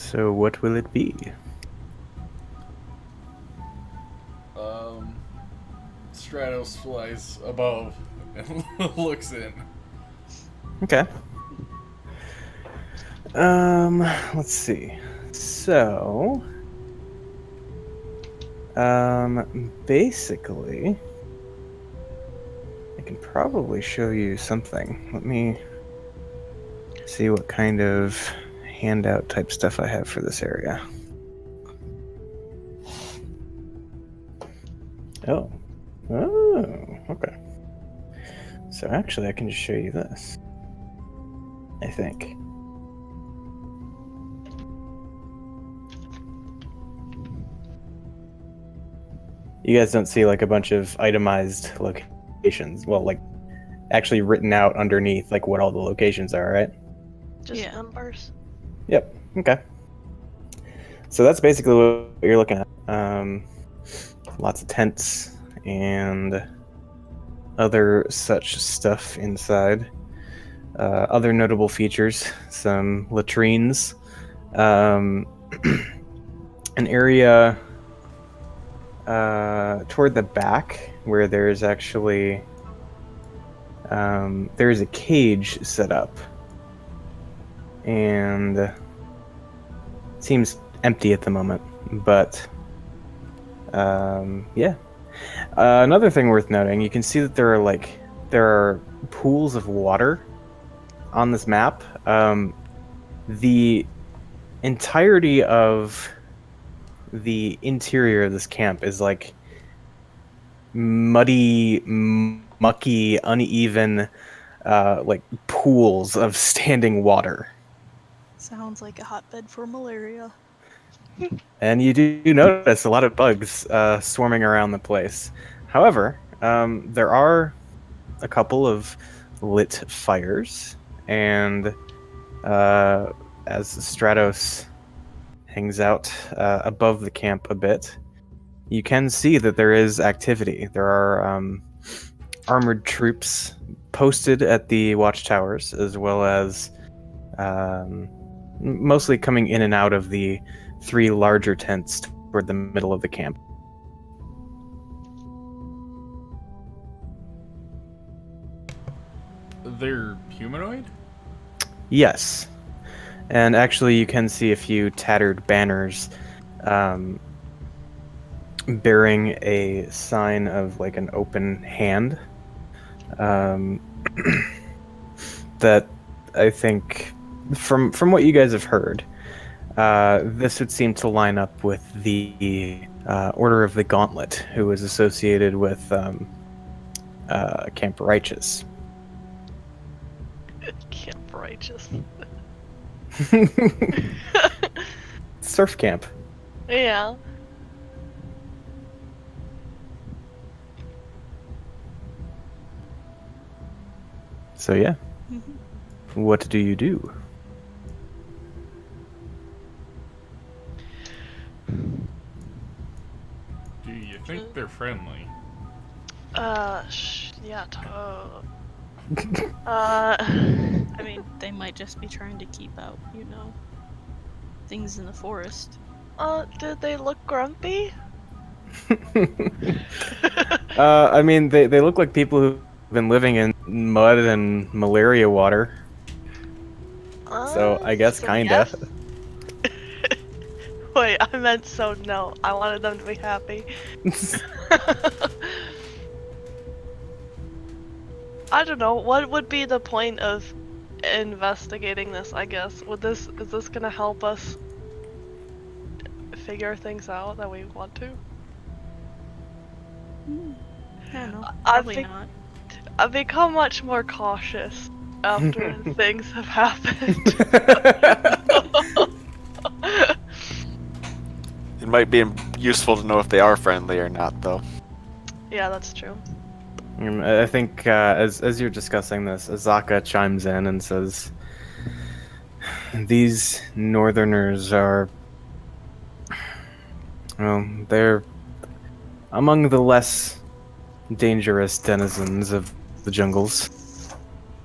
So what will it be? Stratos flies above and looks in. Okay. Let's see. So, basically, I can probably show you something. Let me see what kind of handout type stuff I have for this area. Oh. Oh, okay. So actually, I can just show you this. I think. You guys don't see like a bunch of itemized locations. Well, like actually written out underneath like what all the locations are, right? Just numbers. Yep. Okay. So that's basically what you're looking at. Lots of tents and other such stuff inside. Other notable features: some latrines, an area toward the back where there's actually there's a cage set up, and it seems empty at the moment, but yeah. Another thing worth noting, you can see that there are pools of water on this map. The entirety of the interior of this camp is like muddy, mucky, uneven, like pools of standing water. Sounds like a hotbed for malaria. And you do notice a lot of bugs swarming around the place. However, there are a couple of lit fires, and as Stratos hangs out above the camp a bit, you can see that there is activity. There are armored troops posted at the watchtowers, as well as mostly coming in and out of the 3 larger tents toward the middle of the camp. They're humanoid? Yes. And actually, you can see a few tattered banners bearing a sign of like an open hand. That I think, from what you guys have heard, this would seem to line up with the Order of the Gauntlet, who is associated with Camp Righteous. Camp Righteous. Surf camp. Yeah. So yeah. What do you do? Do you think they're friendly? Yeah, I mean, they might just be trying to keep out, things in the forest. Did they look grumpy? I mean, they look like people who've been living in mud and malaria water. So I guess so kinda. yes? Wait, I meant so no. I wanted them to be happy. I don't know. What would be the point of investigating this, I guess? Is this gonna help us figure things out that we want to? I don't know. I Probably think- not. I've become much more cautious after things have happened. It might be useful to know if they are friendly or not, though. Yeah, that's true. I think as you're discussing this, Azaka chimes in and says, "These Northerners are, well, they're among the less dangerous denizens of the jungles.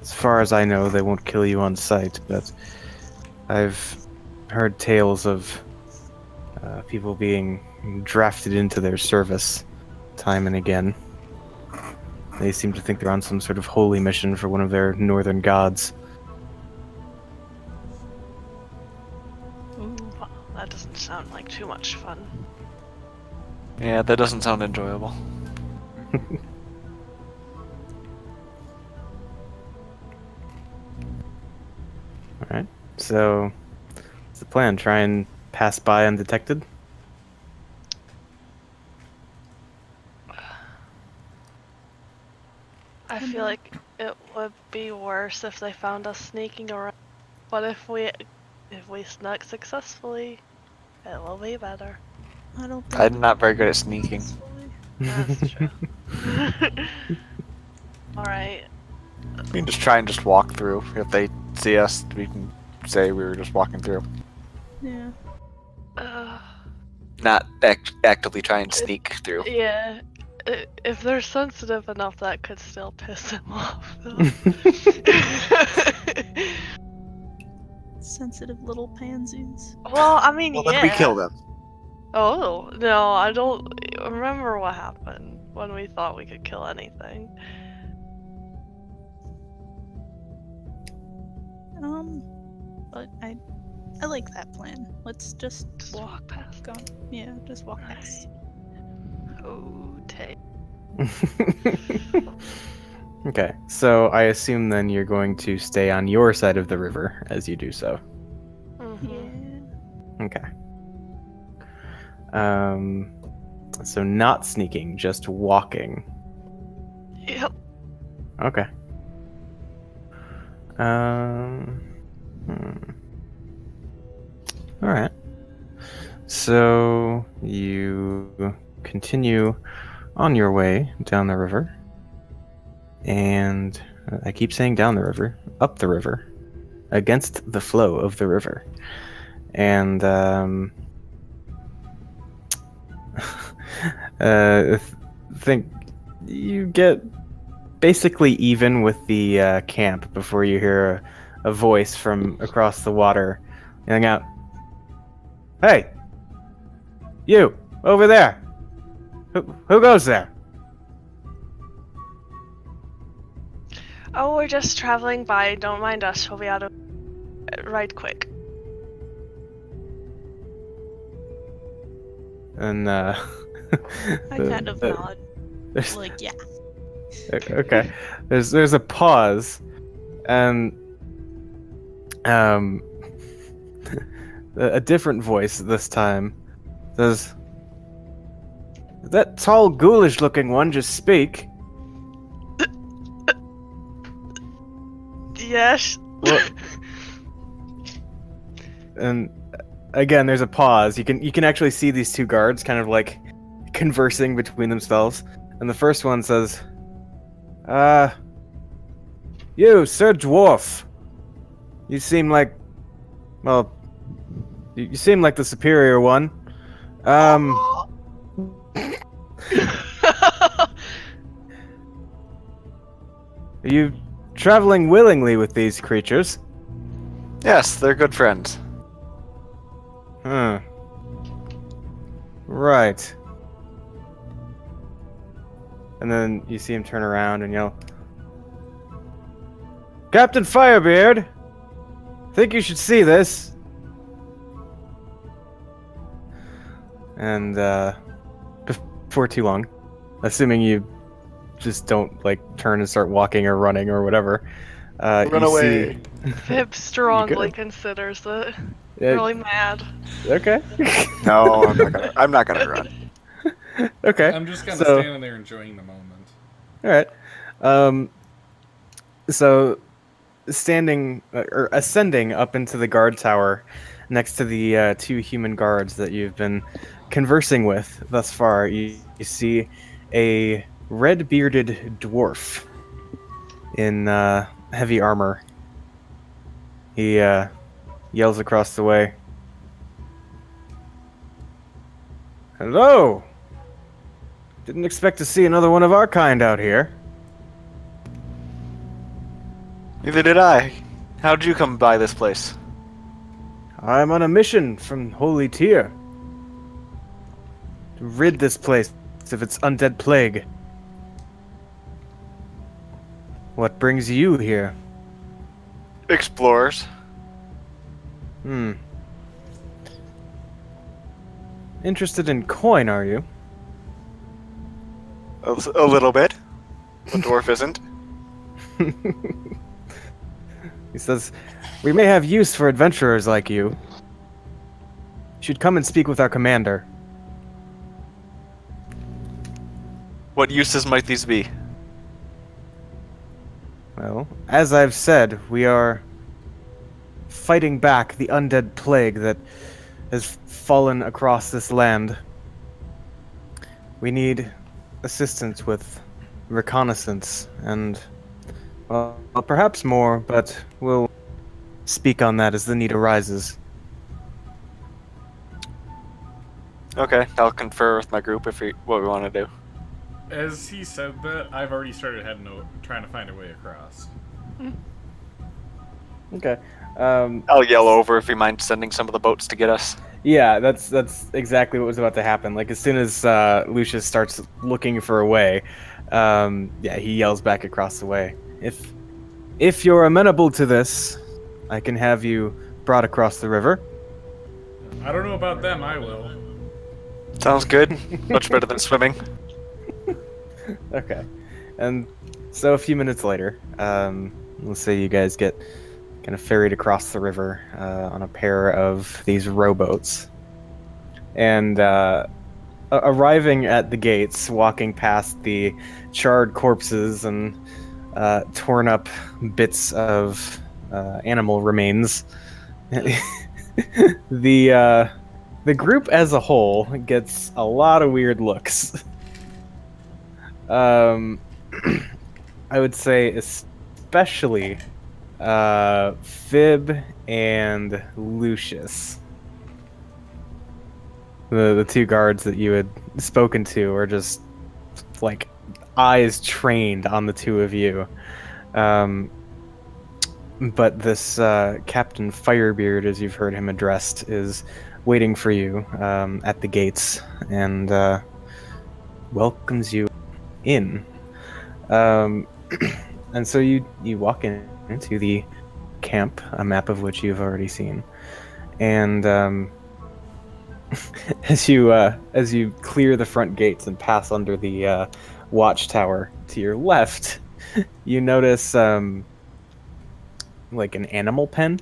As far as I know, they won't kill you on sight, but I've heard tales of people being drafted into their service time and again. They seem to think they're on some sort of holy mission for one of their northern gods. Ooh. Well, that doesn't sound like too much fun. Yeah, that doesn't sound enjoyable. Alright, so what's the plan? Try and pass by undetected? I feel like it would be worse if they found us sneaking around. But if we snuck successfully, it will be better. I don't think I'm not very good at sneaking. That's true. Alright. We can just try and just walk through. If they see us, we can say we were just walking through. Yeah. Not actively try and sneak through. Yeah. If they're sensitive enough, that could still piss them off. Though. Sensitive little pansies. Well, I mean, Well, yeah. then we kill them. Oh, no, I don't remember what happened when we thought we could kill anything. But I like that plan. Let's just Walk past. go. Yeah, just walk past. Okay. Okay, so I assume then you're going to stay on your side of the river as you do so. Mm-hmm. Yeah. Okay. So not sneaking, just walking. Yep. Okay. Alright. So you continue on your way down the river. And I keep saying down the river, up the river, against the flow of the river. And think you get basically even with the camp before you hear a voice from across the water yelling out, "Hey, you over there! Who goes there?" Oh, we're just traveling by. Don't mind us. We'll be out of right quick. And I kind of nod. there's- Like, yeah. Okay. There's a pause, and a different voice this time says, "Did that tall, ghoulish-looking one just speak?" Yes. What? And again, there's a pause. You can actually see these two guards kind of like conversing between themselves, and the first one says, you, Sir Dwarf. You seem like, well, you seem like the superior one. Are you traveling willingly with these creatures? Yes, they're good friends. Huh. Right. And then you see him turn around and yell, "Captain Firebeard! Think you should see this." And before too long, assuming you just don't like turn and start walking or running or whatever, Run you away. Pip strongly good. considers it. see Really mad. okay. No, I'm not gonna run. Okay. I'm just kind of So- standing there enjoying the moment. All right. So standing or ascending up into the guard tower next to the two human guards that you've been conversing with thus far, you see a red-bearded dwarf in heavy armor. He yells across the way, "Hello! Didn't expect to see another one of our kind out here." Neither did I. How'd you come by this place? I'm on a mission from Holy Tyr to rid this place of its undead plague. What brings you here? Explorers. Interested in coin, are you? A little bit. The dwarf isn't. He says, we may have use for adventurers like you. You should come and speak with our commander. What uses might these be? Well, as I've said, we are fighting back the undead plague that has fallen across this land. We need assistance with reconnaissance and, well, perhaps more, but we'll speak on that as the need arises. Okay, I'll confer with my group if what we want to do. As he said that, I've already started trying to find a way across. Okay. I'll yell over if you mind sending some of the boats to get us. Yeah, that's exactly what was about to happen. Like, as soon as Lucius starts looking for a way, yeah, he yells back across the way. If you're amenable to this, I can have you brought across the river. I don't know about them, I will. Sounds good. Much better than swimming. Okay. And so a few minutes later, let's say you guys get kind of ferried across the river on a pair of these rowboats. And arriving at the gates, walking past the charred corpses and torn up bits of animal remains, the group as a whole gets a lot of weird looks. I would say especially Fib and Lucius. The two guards that you had spoken to are just like eyes trained on the two of you. But this Captain Firebeard, as you've heard him addressed, is waiting for you at the gates and welcomes you in. And so you walk into the camp, a map of which you've already seen. And as you clear the front gates and pass under the watchtower to your left, you notice like an animal pen.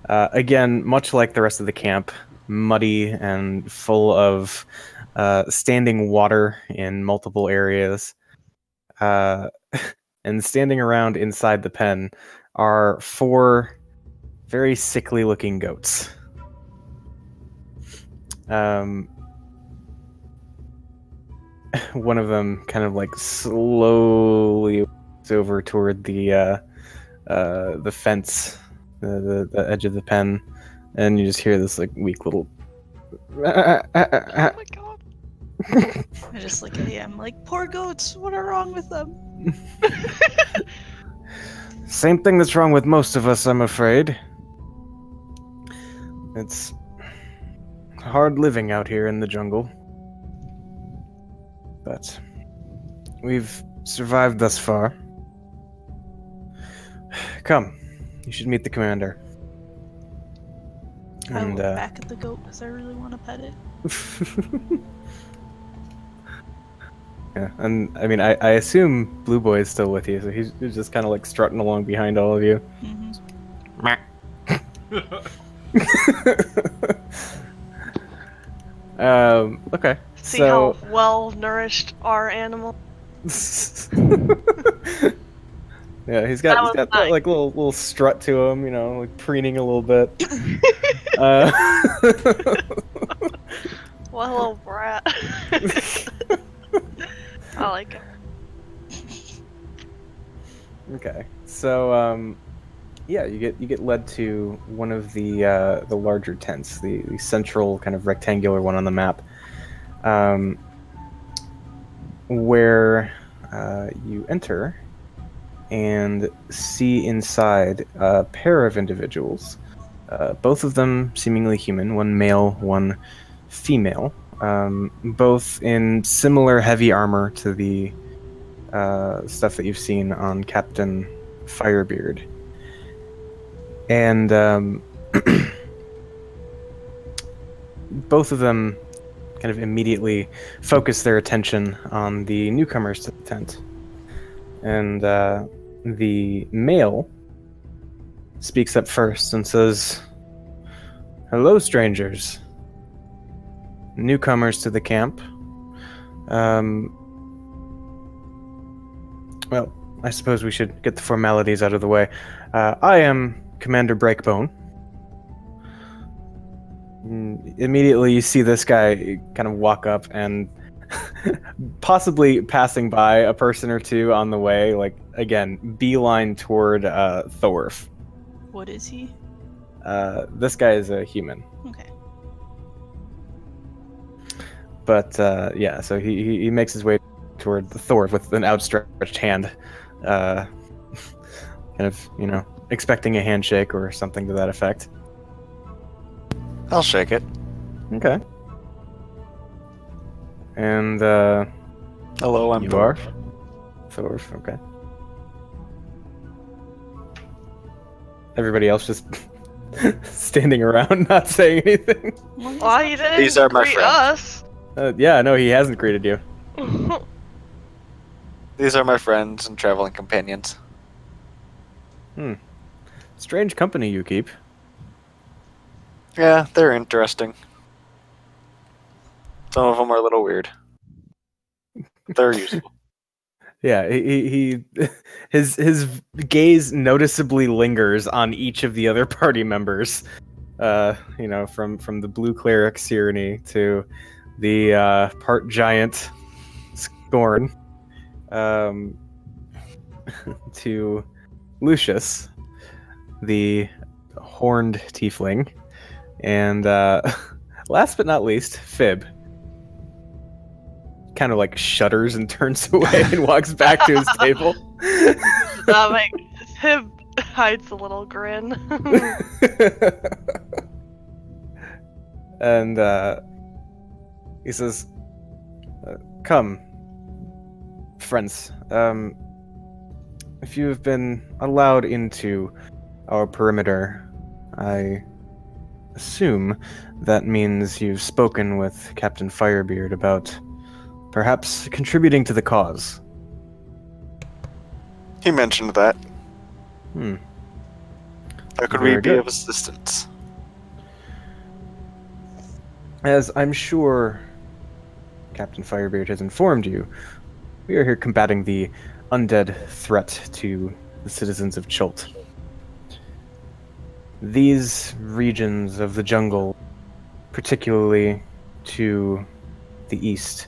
Again, much like the rest of the camp, muddy and full of standing water in multiple areas. And standing around inside the pen are 4 very sickly looking goats. One of them kind of like slowly walks over toward the fence, the edge of the pen, and you just hear this like weak little. Oh my god. I just look at him like, poor goats, what are wrong with them? Same thing that's wrong with most of us, I'm afraid. It's hard living out here in the jungle. But we've survived thus far. Come, you should meet the commander. I look back at the goat because I really want to pet it. Yeah, and I mean, I assume Blue Boy is still with you, so he's just kind of like strutting along behind all of you. Okay. See so... how well nourished our animal. Yeah, he's got that like little strut to him, you know, like preening a little bit. What a little brat. I like it. Okay, so yeah, you get led to one of the larger tents, the central kind of rectangular one on the map, where you enter and see inside a pair of individuals both of them seemingly human, one male, one female, both in similar heavy armor to the stuff that you've seen on Captain Firebeard. And both of them kind of immediately focus their attention on the newcomers to the tent. And the male speaks up first and says, "Hello, strangers. Newcomers to the camp. Well, I suppose we should get the formalities out of the way. I am Commander Breakbone." Immediately you see this guy kind of walk up and possibly passing by a person or two on the way, like, again, beeline toward Thorf. What is he? This guy is a human. Okay. But yeah, so he makes his way toward Thorf with an outstretched hand, kind of, expecting a handshake or something to that effect. I'll shake it. Okay. And Hello, I'm you Thor. are Thorf. Okay. Everybody else just standing around, not saying anything. Well, you didn't These are my greet friends. us. Yeah, no, he hasn't greeted you. These are my friends and traveling companions. Strange company you keep. Yeah, they're interesting. Some of them are a little weird. They're useful. Yeah, he his gaze noticeably lingers on each of the other party members. From the blue cleric Cyrenny to the part giant Scorn, to Lucius, the horned tiefling, and last but not least, Fib. Kind of like shudders and turns away and walks back to his table. Him hides a little grin. And he says, "Come, friends. If you have been allowed into our perimeter, I assume that means you've spoken with Captain Firebeard about perhaps contributing to the cause." He mentioned that. How could we Very be good. of assistance? As I'm sure Captain Firebeard has informed you, we are here combating the undead threat to the citizens of Chult. These regions of the jungle, particularly to the east,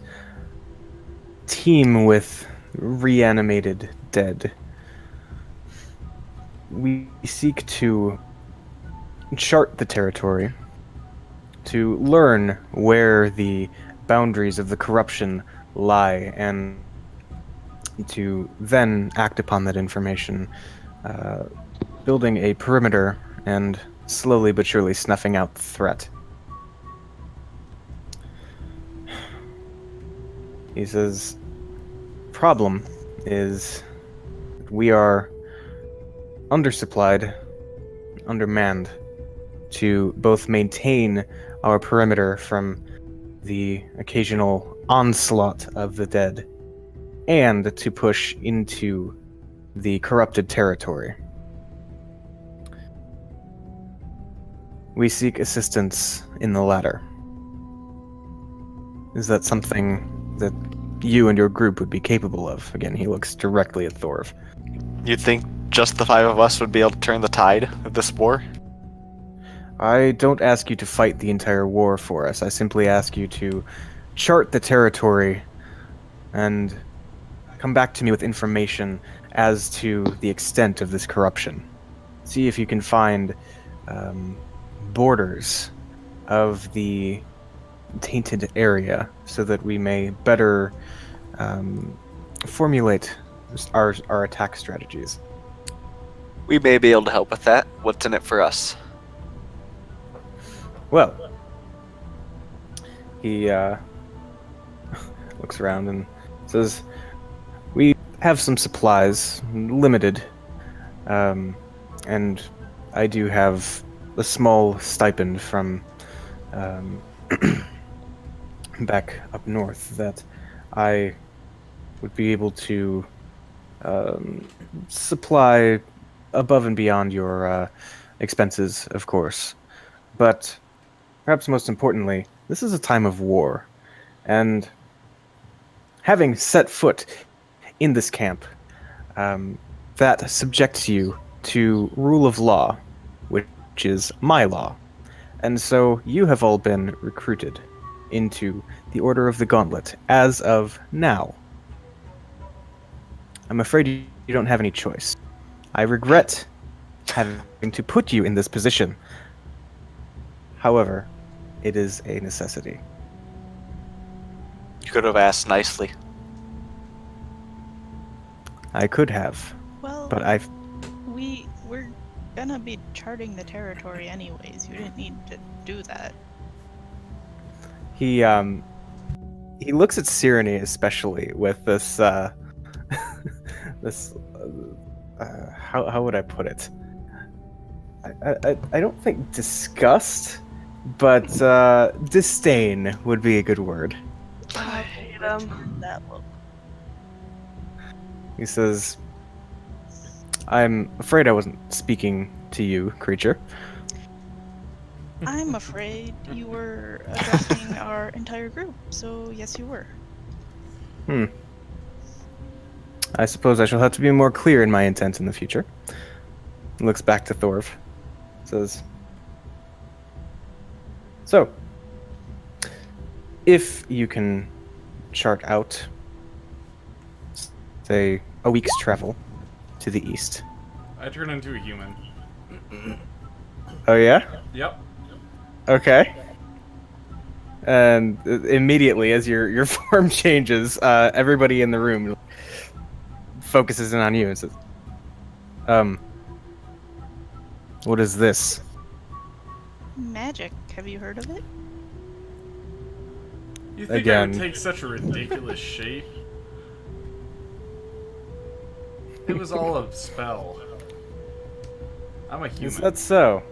teem with reanimated dead. We seek to chart the territory, to learn where the boundaries of the corruption lie, and to then act upon that information, building a perimeter and slowly but surely snuffing out the threat. He says, problem is we are undersupplied, undermanned to both maintain our perimeter from the occasional onslaught of the dead and to push into the corrupted territory. We seek assistance in the latter. Is that something that you and your group would be capable of? Again, he looks directly at Thorv. You'd think just the 5 of us would be able to turn the tide of this war? I don't ask you to fight the entire war for us. I simply ask you to chart the territory and come back to me with information as to the extent of this corruption. See if you can find borders of the tainted area so that we may better formulate our attack strategies. We may be able to help with that. What's in it for us? Well, he looks around and says, "We have some supplies, limited, and I do have a small stipend from back up north that I would be able to supply above and beyond your expenses, of course. But perhaps most importantly, this is a time of war, and having set foot in this camp, that subjects you to rule of law, which is my law. And so you have all been recruited into the Order of the Gauntlet as of now. I'm afraid you don't have any choice. I regret having to put you in this position. However, it is a necessity. You could have asked nicely. I could have, Well, but I've... we're gonna be charting the territory anyways. You didn't need to do that. He looks at Cyrene especially with this, this, how would I put it? I don't think disgust, but disdain would be a good word. I hate him. That look. He says, "I'm afraid I wasn't speaking to you, creature." I'm afraid you were addressing our entire group, so yes, you were. I suppose I shall have to be more clear in my intent in the future. Looks back to Thorv. Says, "So, if you can chart out, say, a week's travel to the east." I turn into a human. Oh yeah? Yep. Okay. And immediately, as your form changes, everybody in the room focuses in on you and says, what is this?" Magic. Have you heard of it? You think I Again. would take such a ridiculous shape? It was all a spell. I'm a Is human. that so?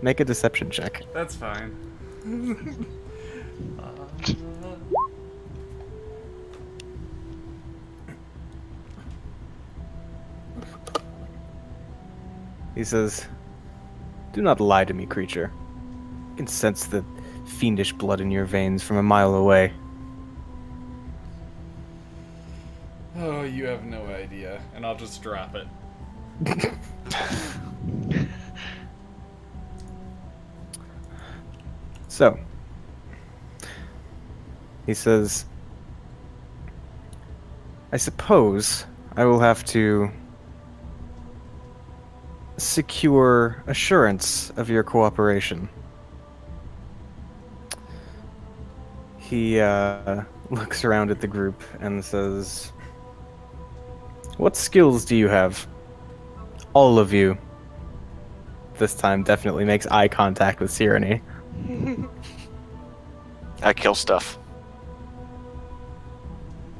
Make a deception check. That's fine. He says, "Do not lie to me, creature. I can sense the fiendish blood in your veins from a mile away." Oh, you have no idea. And I'll just drop it. So, he says, "I suppose I will have to secure assurance of your cooperation." He looks around at the group and says, "What skills do you have? All of you." This time definitely makes eye contact with Cyrene. I kill stuff.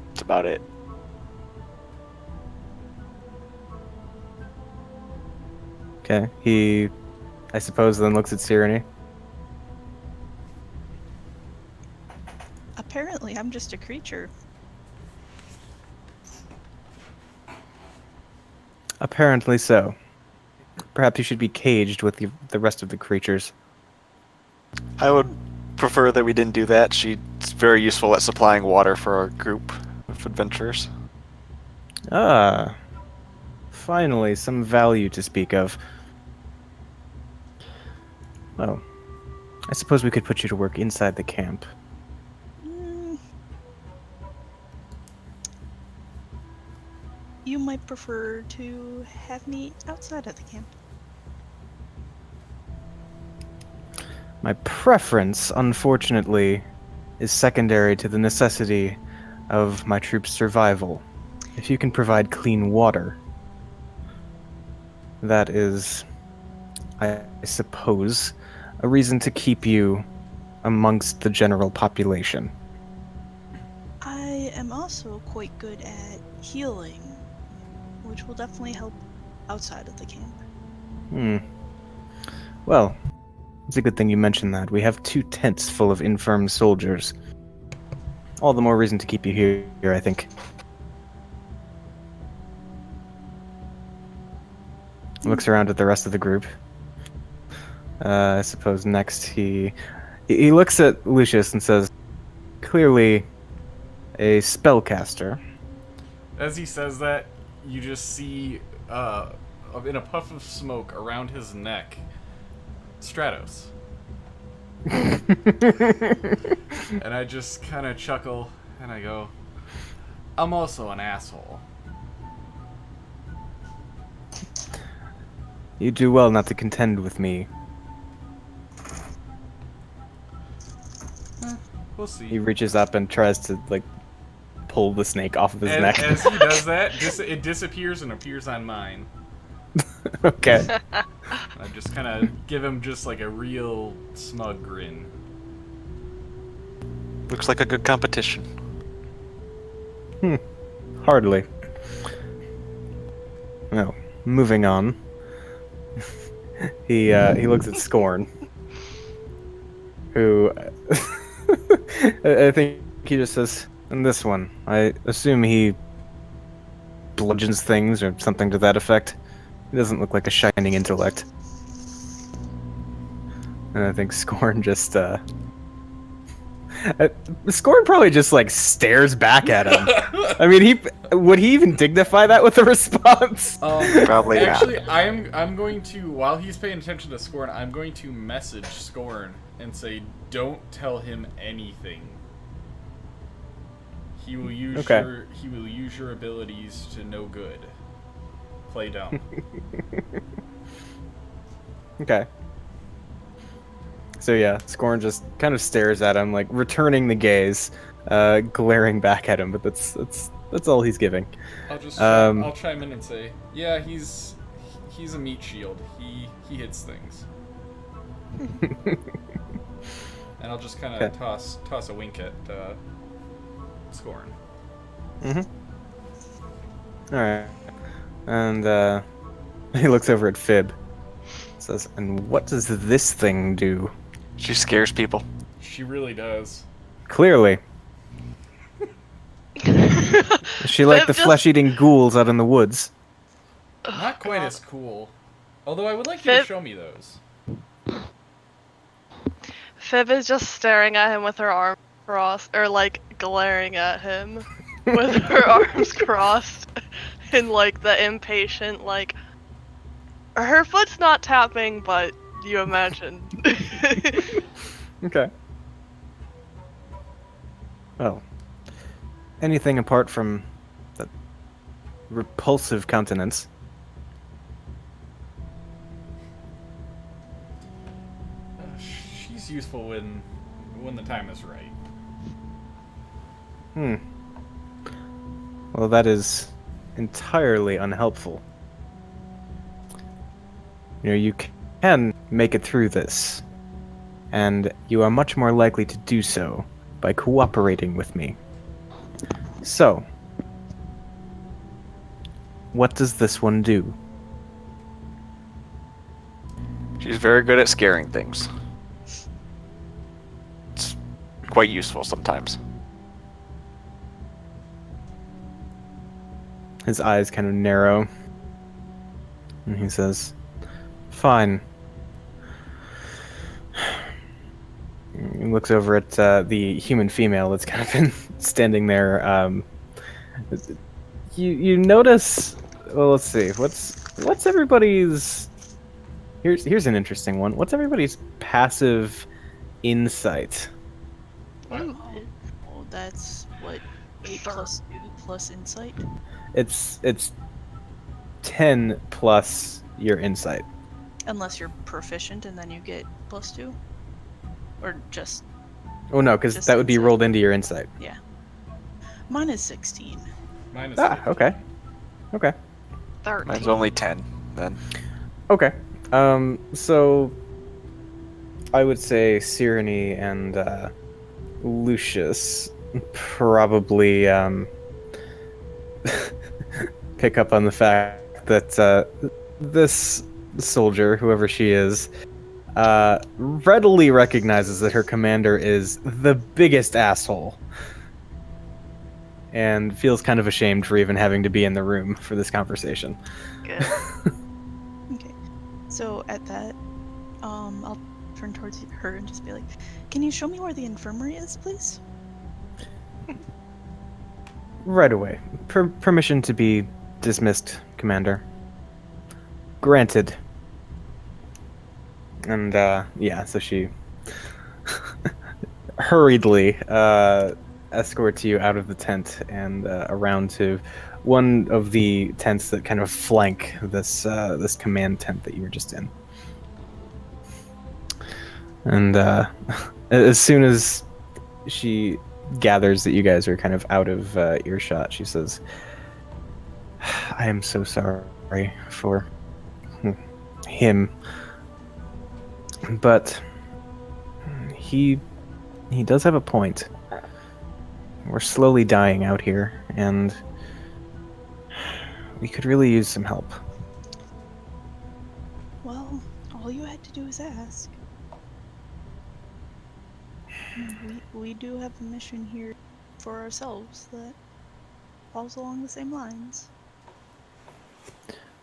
That's about it. Okay, he, I suppose, then looks at Cyrene. Apparently, I'm just a creature. Apparently so. Perhaps you should be caged with the rest of the creatures. I would prefer that we didn't do that. She's very useful at supplying water for our group of adventurers. Ah. Finally, some value to speak of. Oh. I suppose we could put you to work inside the camp. Mm. You might prefer to have me outside of the camp. My preference, unfortunately, is secondary to the necessity of my troops' survival. If you can provide clean water, that is, I suppose, a reason to keep you amongst the general population. I am also quite good at healing, which will definitely help outside of the camp. Hmm. Well, it's a good thing you mentioned that. We have 2 tents full of infirm soldiers. All the more reason to keep you here, I think. Looks around at the rest of the group. I suppose next he looks at Lucius and says, clearly a spellcaster. As he says that, you just see, in a puff of smoke around his neck, Stratos. And I just kind of chuckle, and I go, I'm also an asshole. You do well not to contend with me. We'll see. He reaches up and tries to, like, pull the snake off of his neck. As he does that, it disappears and appears on mine. Okay. I just kind of give him just like a real smug grin. Looks like a good competition. Hardly. No. Moving on. He looks at Scorn, who I think he just says, "And this one, I assume he bludgeons things or something to that effect. He doesn't look like a shining intellect." And I think Scorn just Scorn probably just like stares back at him. I mean, would he even dignify that with a response? Probably not. Actually, I'm going to, while he's paying attention to Scorn, I'm going to message Scorn and say, "Don't tell him anything. He will use your abilities to no good. Play dumb." Okay. So yeah, Scorn just kind of stares at him, like returning the gaze, glaring back at him. But that's all he's giving. I'll just Um, chime in and say, "Yeah, he's a meat shield. He hits things." And I'll just kind of Okay. toss a wink at Scorn. All right. And he looks over at Fib. Says, "And what does this thing do?" She scares people. She really does. Clearly. Is she like Fib the just- flesh-eating ghouls out in the woods? Not quite God. as cool. Although I would like you to Fib- show me those. Fib is just staring at him with her arms crossed, or like glaring at him with her arms crossed, and like the impatient, like her foot's not tapping, but you imagine. Okay. Well, anything apart from that repulsive countenance. She's useful when the time is right. Well, that is entirely unhelpful. You know, you can make it through this, and you are much more likely to do so by cooperating with me. So, what does this one do? She's very good at scaring things. It's quite useful sometimes. His eyes kind of narrow, and he says, "Fine." He looks over at the human female that's kind of been standing there. You notice? Well, let's see. What's everybody's? Here's an interesting one. What's everybody's passive insight? Ooh. Oh, that's what 8 plus 2 plus insight. It's 10 plus your insight. Unless you're proficient and then you get +2, or just Oh no, because Just that would be insight. rolled into your insight. mine is 16. Mine is Okay. Okay. 13. Mine's only 10 then. Okay. So I would say Cyrene and Lucius probably pick up on the fact that this soldier, whoever she is, readily recognizes that her commander is the biggest asshole. And feels kind of ashamed for even having to be in the room for this conversation. Good. Okay. So at that, I'll turn towards her and just be like, "Can you show me where the infirmary is, please?" Right away. Permission to be dismissed, Commander. Granted. And, yeah, so she hurriedly escorts you out of the tent and around to one of the tents that kind of flank this this command tent that you were just in. And as soon as she gathers that you guys are kind of out of earshot, she says, "I am so sorry for him, but he does have a point. We're slowly dying out here, and we could really use some help." Well, all you had to do was ask. We do have a mission here for ourselves that falls along the same lines.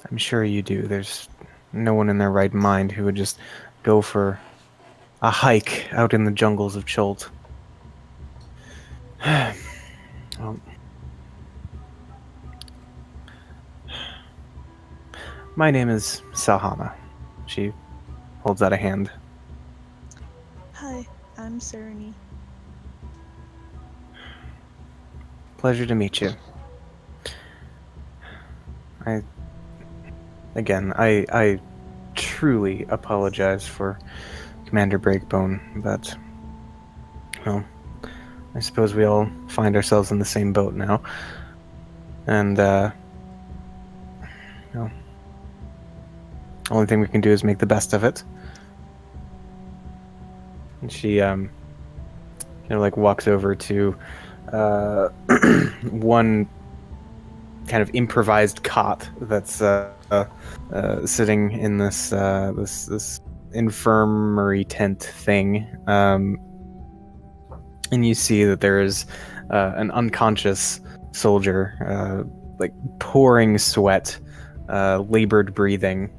I'm sure you do. There's no one in their right mind who would just go for a hike out in the jungles of Cholt. Well, my name is Salhana. She holds out a hand. Hi, I'm Cyrene. Pleasure to meet you. I truly apologize for Commander Breakbone, but, well, I suppose we all find ourselves in the same boat now. And, well, only thing we can do is make the best of it. And she, kind of like walks over to, one kind of improvised cot that's sitting in this this infirmary tent thing, and you see that there is an unconscious soldier, like pouring sweat, labored breathing,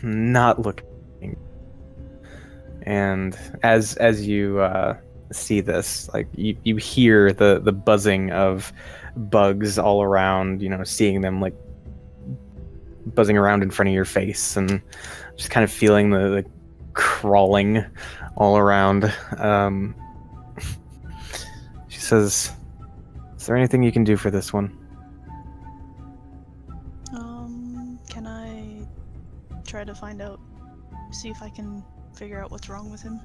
not looking. And as you see this, like you hear the buzzing of bugs all around, you know, seeing them like buzzing around in front of your face, and just kind of feeling the crawling all around. She says, "Is there anything you can do for this one?" Can I try to find out, see if I can figure out what's wrong with him?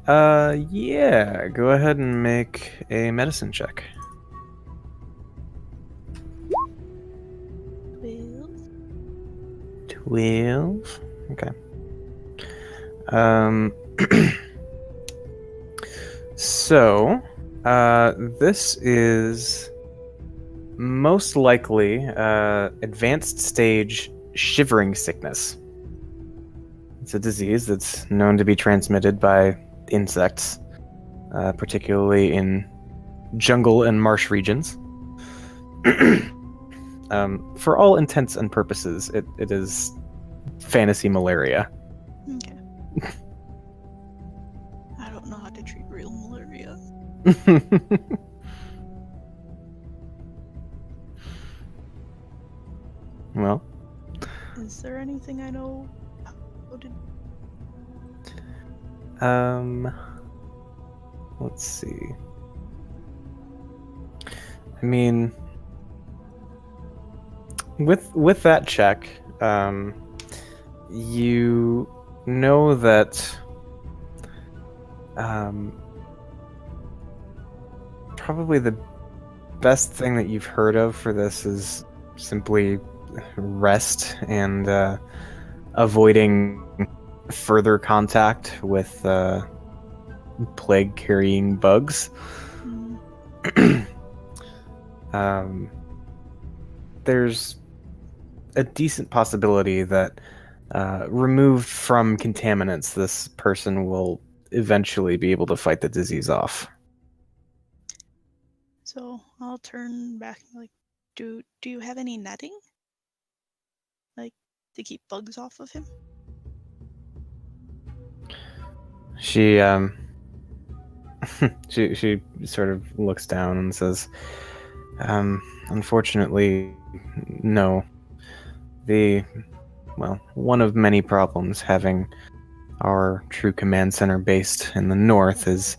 Yeah, go ahead and make a medicine check. 12. Okay. So, this is most likely advanced stage shivering sickness. It's a disease that's known to be transmitted by insects, particularly in jungle and marsh regions. For all intents and purposes, it is fantasy malaria. Okay. I don't know how to treat real malaria. Well, Is there anything I know how to... let's see. I mean, with that check, you know that probably the best thing that you've heard of for this is simply rest and avoiding further contact with plague-carrying bugs. Mm, There's a decent possibility that removed from contaminants, this person will eventually be able to fight the disease off. so I'll turn back. Like, do you have any netting? Like, to keep bugs off of him? She she sort of looks down and says, unfortunately, no. One of many problems having our true command center based in the north is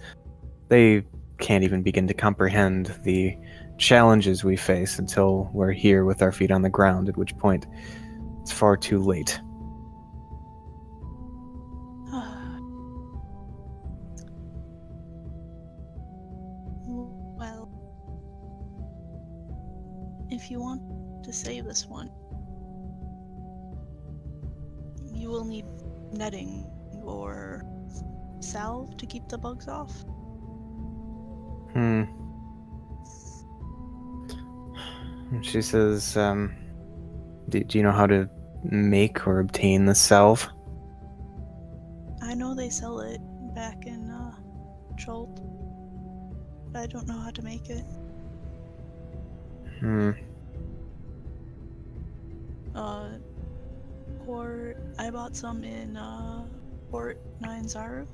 they can't even begin to comprehend the challenges we face until we're here with our feet on the ground, at which point it's far too late. Well, if you want to save this one, you will need netting or salve to keep the bugs off. She says, do you know how to make or obtain the salve? I know they sell it back in Jolt, but I don't know how to make it. Or I bought some in Port Nine Zaru.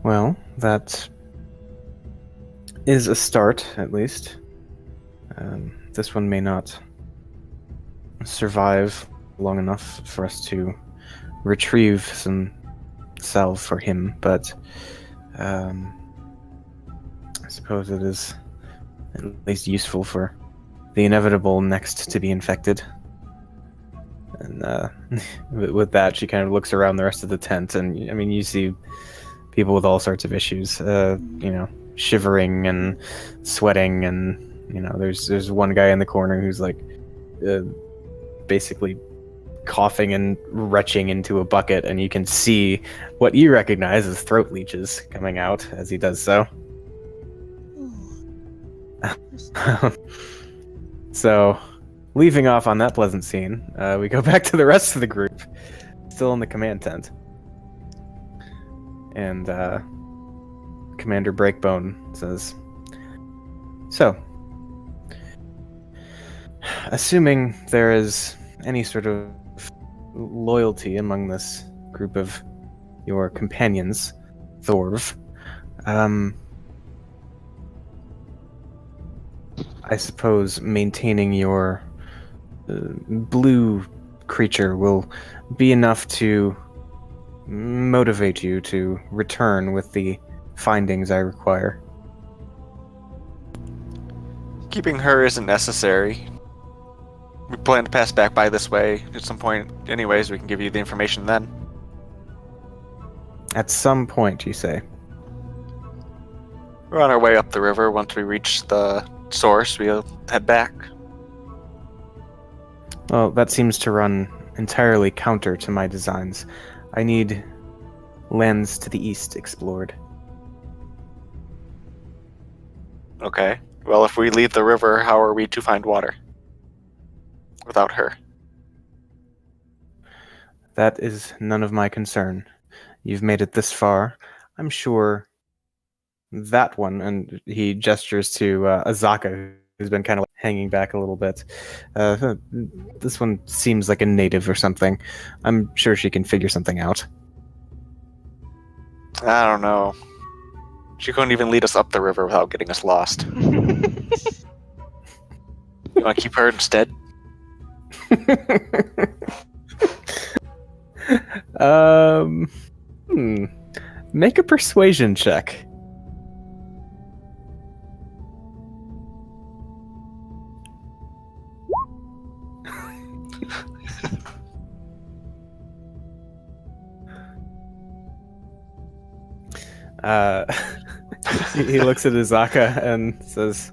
Well, that is a start, at least. This one may not survive long enough for us to retrieve some salve for him, but I suppose it is at least useful for the inevitable next to be infected. And with that, she kind of looks around the rest of the tent, and I mean, you see people with all sorts of issues, shivering and sweating, and there's one guy in the corner who's like basically coughing and retching into a bucket, and you can see what you recognize as throat leeches coming out as he does so. So, leaving off on that pleasant scene, we go back to the rest of the group, still in the command tent. And Commander Breakbone says, so, assuming there is any sort of loyalty among this group of your companions, Thorv, I suppose maintaining your blue creature will be enough to motivate you to return with the findings I require. Keeping her isn't necessary. We plan to pass back by this way at some point anyways. We can give you the information then. At some point, you say? We're on our way up the river. Once we reach the source, we'll head back. Well, that seems to run entirely counter to my designs. I need lands to the east explored. Okay. Well, if we leave the river, how are we to find water? Without her. That is none of my concern. You've made it this far. I'm sure that one, and he gestures to Azaka, who's been kind of hanging back a little bit. This one seems like a native or something. I'm sure she can figure something out. I don't know. She couldn't even lead us up the river without getting us lost. You want to keep her instead? Make a persuasion check. He looks at Azaka and says,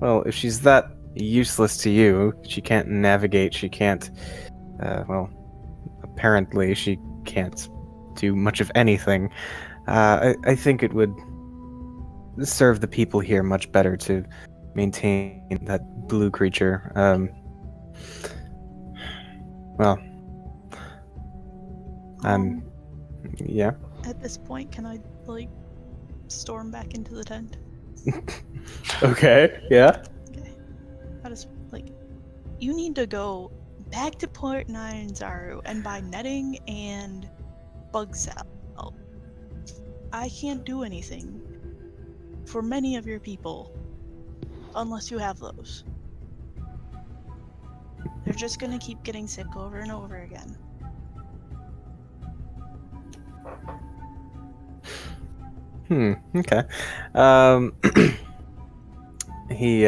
well, if she's that useless to you. She can't navigate. She can't. Well, apparently she can't do much of anything. I think it would serve the people here much better to maintain that blue creature. Well, yeah. At this point, can I, like, storm back into the tent? Okay, yeah. Okay. I just, like, you need to go back to Port Nyanzaru and buy netting and bug cell. I can't do anything for many of your people unless you have those. They're just gonna keep getting sick over and over again. Okay. He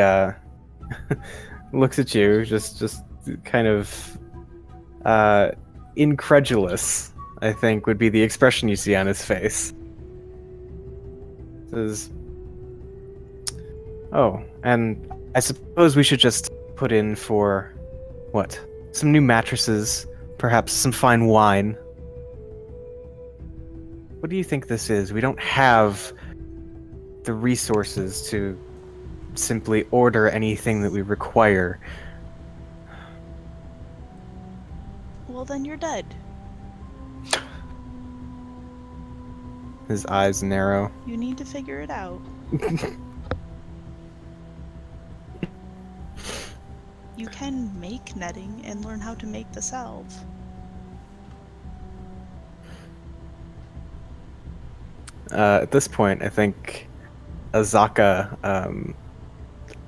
looks at you, just kind of incredulous, I think would be the expression you see on his face. Says, "Oh, and I suppose we should just put in for what? Some new mattresses, perhaps some fine wine. What do you think this is? We don't have the resources to simply order anything that we require." Well, then you're dead. His eyes narrow. You need to figure it out. You can make netting and learn how to make the salve. At this point, I think Azaka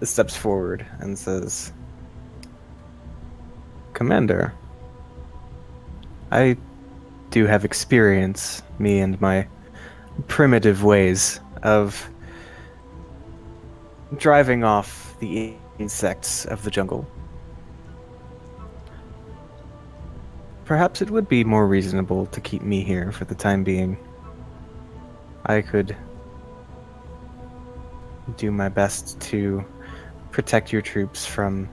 steps forward and says, "Commander, I do have experience, me and my primitive ways of driving off the insects of the jungle. Perhaps it would be more reasonable to keep me here for the time being. I could do my best to protect your troops from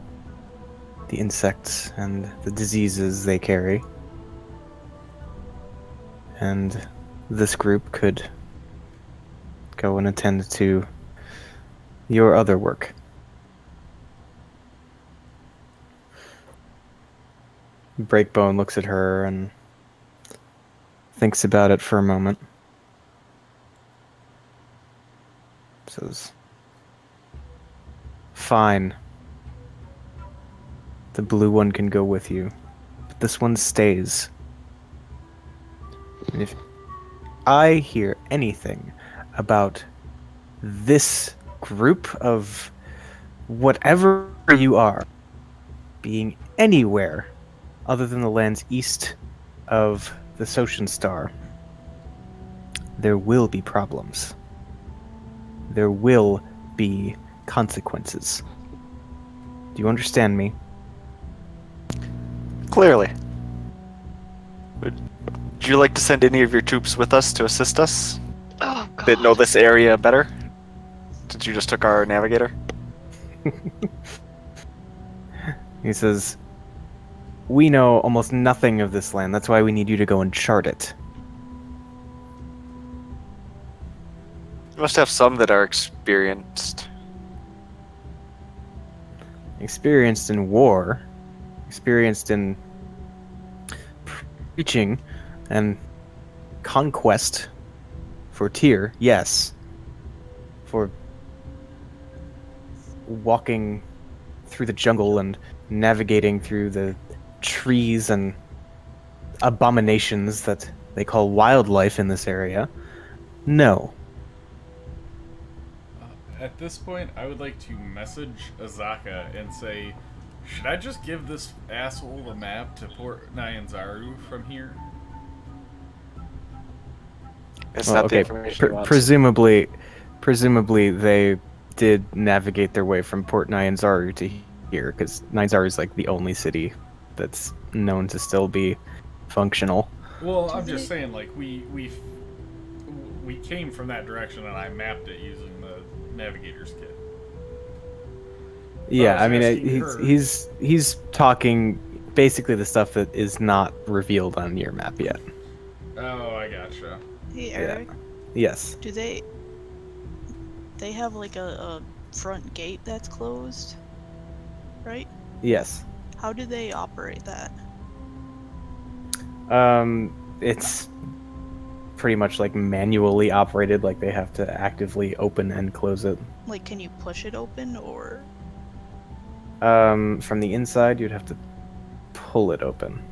the insects and the diseases they carry. And this group could go and attend to your other work." Breakbone looks at her and thinks about it for a moment. Says, "Fine. The blue one can go with you, but this one stays. And if I hear anything about this group of whatever you are being anywhere other than the lands east of the Soshin Star, there will be problems. There will be consequences. Do you understand me?" Clearly. Would you like to send any of your troops with us to assist us? Oh god. That know this area better? Since you just took our navigator? He says, "We know almost nothing of this land. That's why we need you to go and chart it." You must have some that are experienced. Experienced in war, experienced in preaching and conquest for Tyr, yes. For walking through the jungle and navigating through the trees and abominations that they call wildlife in this area, no. At this point, I would like to message Azaka and say, should I just give this asshole the map to Port Nyanzaru from here? It's Well, not the okay, information he wants. presumably they did navigate their way from Port Nyanzaru to here, because Nyanzaru is like the only city that's known to still be functional. Well, I'm just saying, like, we came from that direction and I mapped it using the navigator's kit. Yeah, was I mean, asking her. he's talking basically the stuff that is not revealed on your map yet. Oh, I gotcha. Hey Yeah. Eric, Yes. do they have like a front gate that's closed, right? Yes. How do they operate that? It's pretty much like manually operated, like they have to actively open and close it. Like, can you push it open or? From the inside, you'd have to pull it open.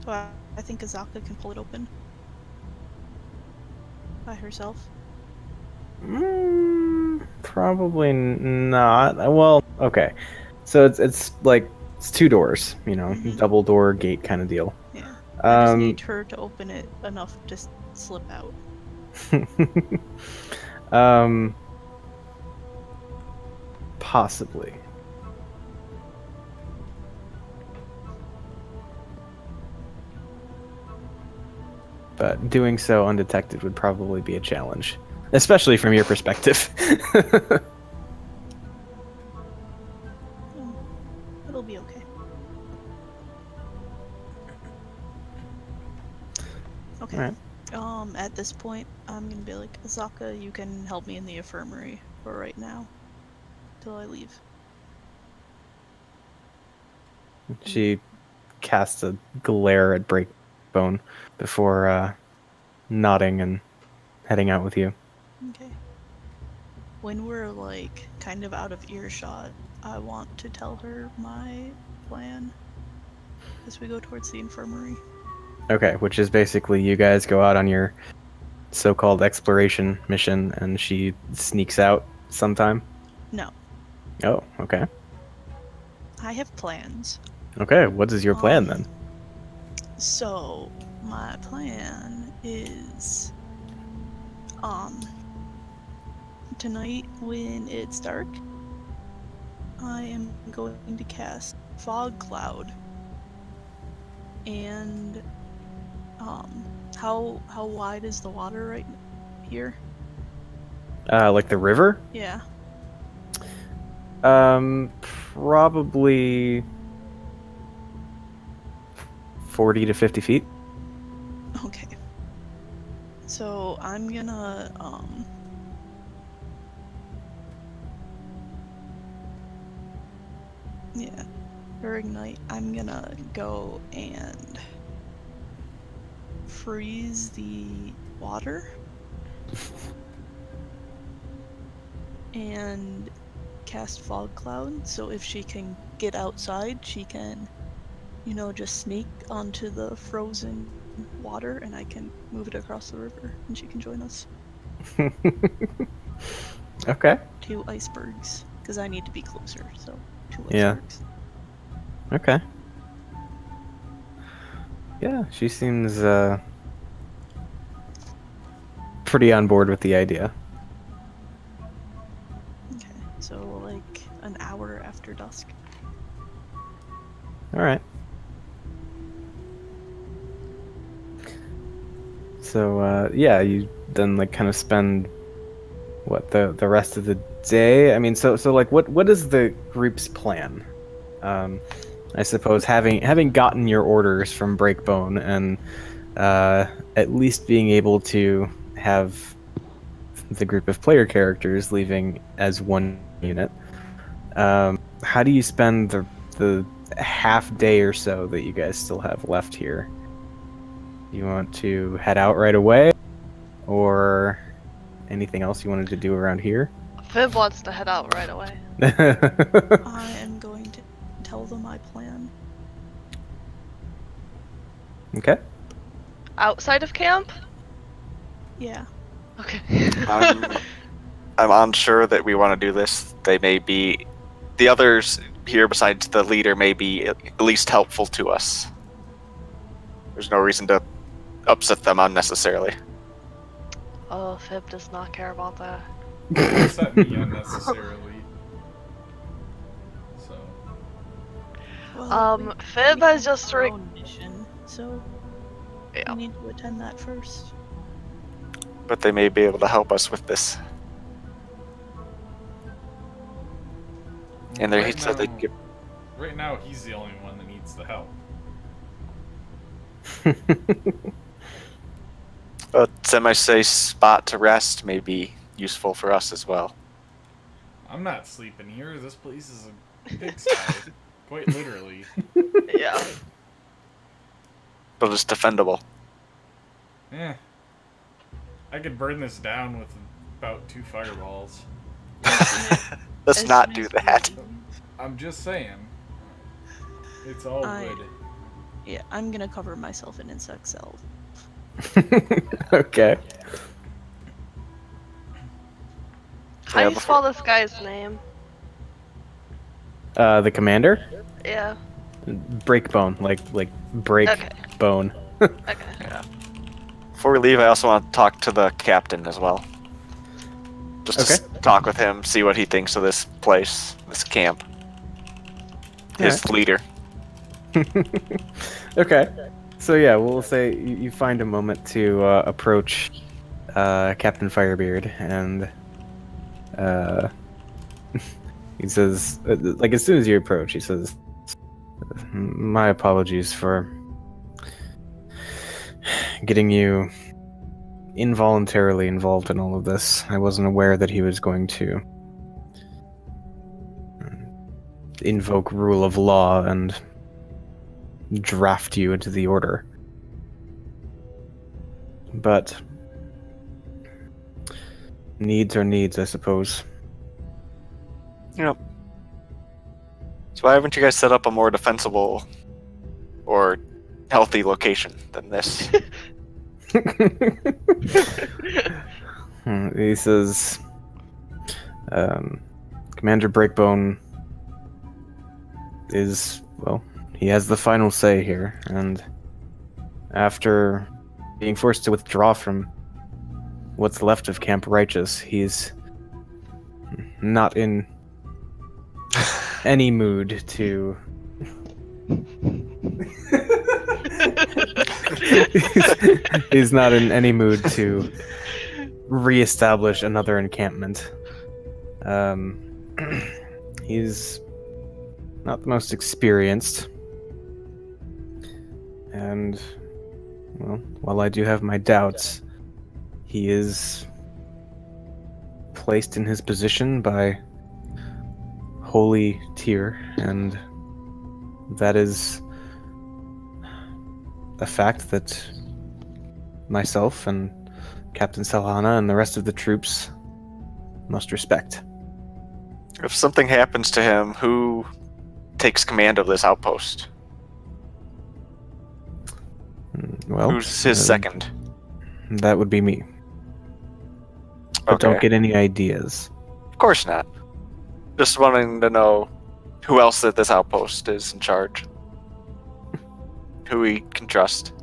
So I think Azaka can pull it open by herself. Probably not. Well, okay. So it's like it's two doors, you know, Mhm. double door gate kind of deal. Yeah. I just Um, need her to open it enough to slip out. Possibly. But doing so undetected would probably be a challenge, especially from your perspective. It'll be okay. Okay. Alright. At this point, I'm gonna be like, Azaka, you can help me in the infirmary for right now, till I leave. She casts a glare at Breakbone before nodding and heading out with you. Okay. When we're like kind of out of earshot, I want to tell her my plan as we go towards the infirmary. Okay, which is basically you guys go out on your so-called exploration mission, and she sneaks out sometime. No, Oh, okay. I have plans. Okay, what is your plan then? So, my plan is, tonight when it's dark, I am going to cast Fog Cloud. And, how wide is the water right here? Like the river? Yeah. Probably 40 to 50 feet. Okay. So I'm gonna yeah, during night I'm gonna go and freeze the water and cast fog cloud, so if she can get outside she can, you know, just sneak onto the frozen water and I can move it across the river and she can join us. Okay. 2 icebergs, because I need to be closer, so 2 Yeah. icebergs. Okay. Yeah, she seems pretty on board with the idea. Okay, so like an hour after dusk. All right. So yeah, you then like kind of spend what the rest of the day. I mean, so like what is the group's plan? I suppose having gotten your orders from Breakbone and at least being able to have the group of player characters leaving as one unit. How do you spend the half day or so that you guys still have left here? You want to head out right away, or anything else you wanted to do around here? Viv wants to head out right away. I am going to tell them my plan. Okay. Outside of camp? Yeah. Okay. I'm unsure that we want to do this. They may be, the others here besides the leader may be at least helpful to us. There's no reason to upset them unnecessarily. Oh, Fib does not care about that. Upset me unnecessarily. So. Well, Fib we has have just our own mission, so Yeah. we need to attend that first. But they may be able to help us with this. And they Right said they'd now- give. Right now, he's the only one that needs the help. A semi-safe spot to rest may be useful for us as well. I'm not sleeping here. This place is a pigsty. Quite literally. Yeah. But it's defendable. Eh. I could burn this down with about 2 fireballs. Let's As not soon do as we that. leave. I'm just saying. It's all I- wood. Yeah, I'm gonna cover myself in insect cells. Okay. How Yeah, do you spell this guy's name? The commander? Yeah. Breakbone, like break Okay. bone. Okay. Before we leave, I also want to talk to the captain as well. Just to Okay. talk with him, see what he thinks of this place, this camp. His leader. Okay. So yeah, we'll say you find a moment to approach Captain Firebeard, and he says, like as soon as you approach, he says, "My apologies for getting you involuntarily involved in all of this. I wasn't aware that he was going to invoke rule of law and draft you into the order. But needs are needs, I suppose." Yep. So why haven't you guys set up a more defensible or healthy location than this? He says, Commander Breakbone is, well, he has the final say here, and after being forced to withdraw from what's left of Camp Righteous, he's not in any mood to he's not in any mood to reestablish another encampment. He's not the most experienced, and well, while I do have my doubts, he is placed in his position by Holy Tyr, and that is a fact that myself and Captain Salhana and the rest of the troops must respect. If something happens to him, who takes command of this outpost? Well, Who's his second? that would be me. But don't get any ideas. Of course not. Just wanting to know who else at this outpost is in charge. Who we can trust,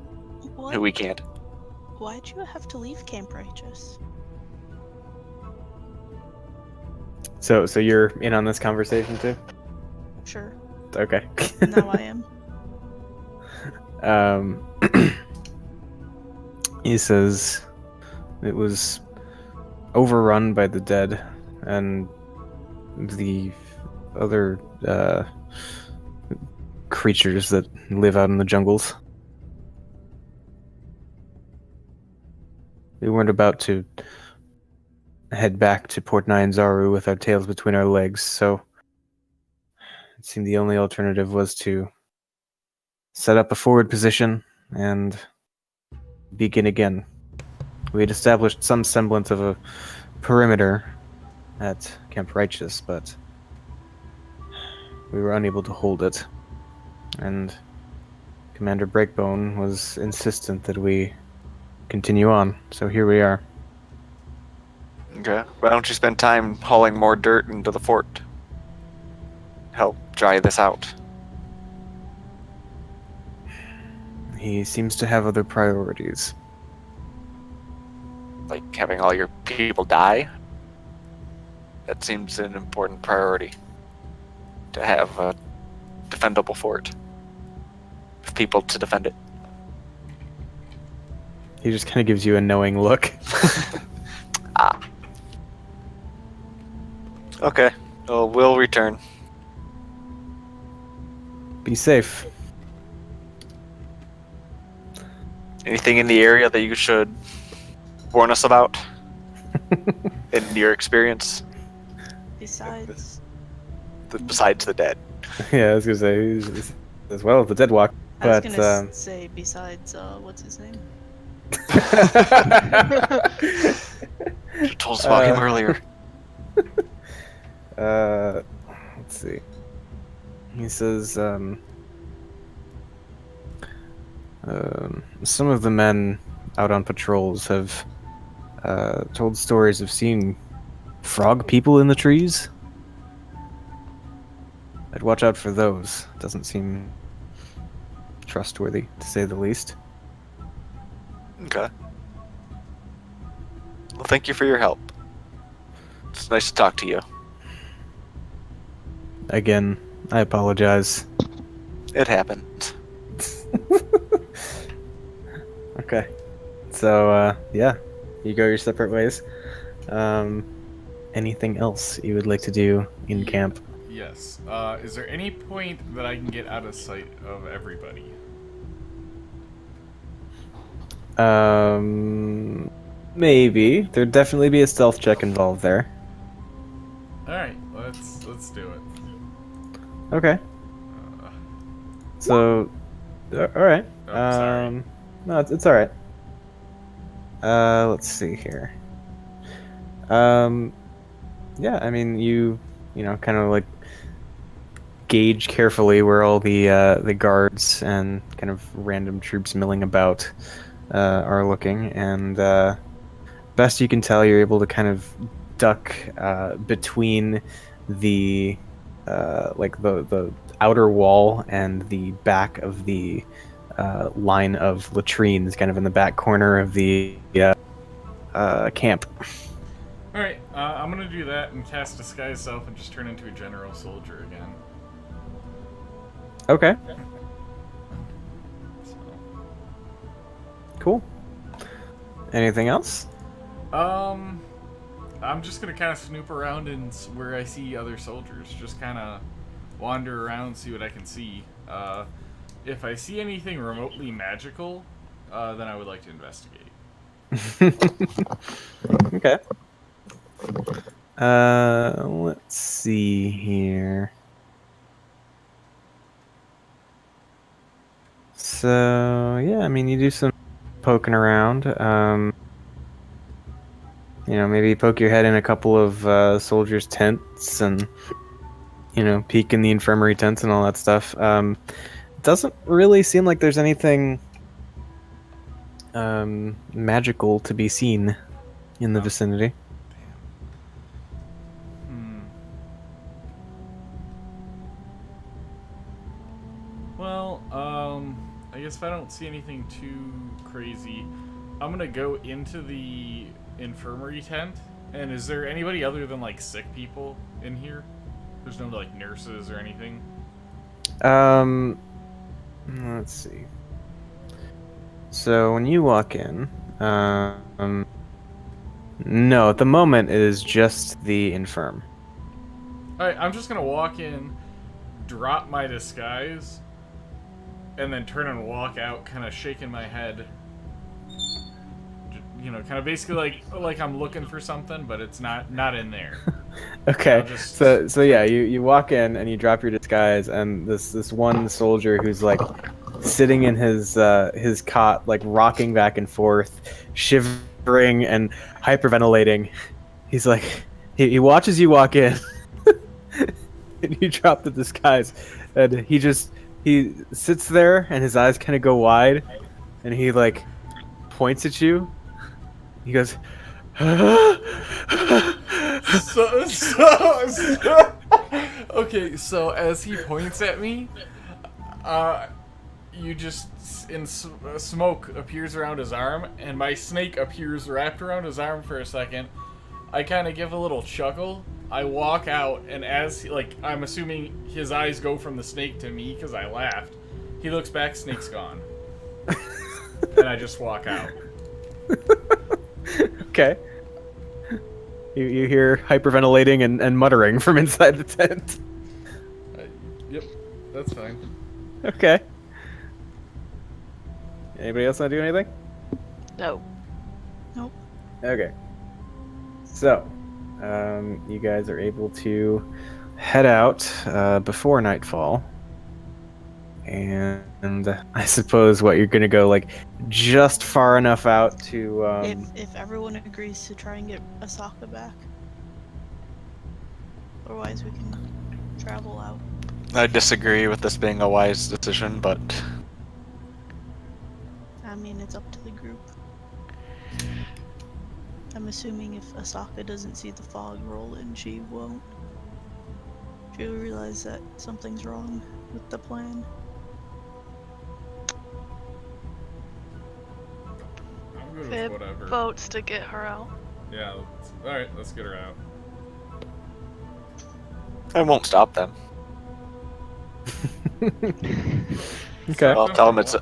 What? who we can't. Why'd you have to leave Camp Righteous? So you're in on this conversation too? Sure. Okay. Now I am. He says it was overrun by the dead and the other creatures that live out in the jungles. We weren't about to head back to Port Nyanzaru with our tails between our legs, so it seemed the only alternative was to set up a forward position and begin again. We had established some semblance of a perimeter at Camp Righteous, but we were unable to hold it. And Commander Breakbone was insistent that we continue on, so here we are. Okay. Why don't you spend time hauling more dirt into the fort? Help dry this out. He seems to have other priorities. Like having all your people die? That seems an important priority. To have a defendable fort. With people to defend it. He just kind of gives you a knowing look. Okay. Well, we'll return. Be safe. Anything in the area that you should warn us about? In your experience, Besides, besides the dead. Yeah, I was gonna say as well the dead walk, I was but gonna say besides, what's his name? You told us about him Uh, earlier. Let's see. He says, some of the men out on patrols have told stories of seeing frog people in the trees. I'd watch out for those. Doesn't seem trustworthy, to say the least. Okay. Well, thank you for your help. It's nice to talk to you. Again, I apologize. It happened. Okay. So, yeah, you go your separate ways. Anything else you would like to do in camp? Yes. Is there any point that I can get out of sight of everybody? Maybe. There'd definitely be a stealth check involved there. All right, let's do it. Okay. So, all right. Oh, sorry. No, it's all right. Let's see here. Yeah, I mean, you know, kind of like gauge carefully where all the guards and kind of random troops milling about are looking, and best you can tell, you're able to kind of duck between the like the outer wall and the back of the line of latrines, kind of in the back corner of the camp. All right, I'm gonna do that and cast Disguise Self and just turn into a general soldier again. Okay, So, cool. Anything else? I'm just gonna kind of snoop around and where I see other soldiers, just kind of wander around, see what I can see. If I see anything remotely magical, then I would like to investigate. Okay. Let's see here. So, yeah, I mean, you do some poking around. You know, maybe poke your head in a couple of soldiers' tents and, you know, peek in the infirmary tents and all that stuff. Doesn't really seem like there's anything magical to be seen in the vicinity. Well, I guess if I don't see anything too crazy, I'm gonna go into the infirmary tent. And is there anybody other than like sick people in here? There's no like nurses or anything. Let's see. So when you walk in, no, at the moment it is just the infirm. Alright, I'm just gonna walk in, drop my disguise, and then turn and walk out, kind of shaking my head. You know, kind of basically like I'm looking for something, but it's not in there. Okay, I'll just- so yeah, you walk in and you drop your disguise, and this one soldier who's like sitting in his cot, like rocking back and forth, shivering and hyperventilating. He's like, he watches you walk in, and you drop the disguise, and he sits there, and his eyes kind of go wide, and he like points at you. He goes, Okay, so as he points at me, you just smoke appears around his arm, and my snake appears wrapped around his arm for a second. I kind of give a little chuckle. I walk out, and as I'm assuming his eyes go from the snake to me because I laughed. He looks back, snake's gone, and I just walk out. okay. You hear hyperventilating and muttering from inside the tent. Yep, that's fine. Okay. Anybody else want to do anything? No. Okay. So, you guys are able to head out before nightfall. And I suppose what you're gonna go like just far enough out to If everyone agrees to try and get Asaka back. Otherwise, we can travel out. I disagree with this being a wise decision, but I mean, it's up to the group. I'm assuming if Asaka doesn't see the fog roll in, she won't. She'll realize that something's wrong with the plan. I'm good with Fib whatever. votes to get her out. Yeah. Alright, let's get her out. I won't stop them. Okay. I'll tell them it's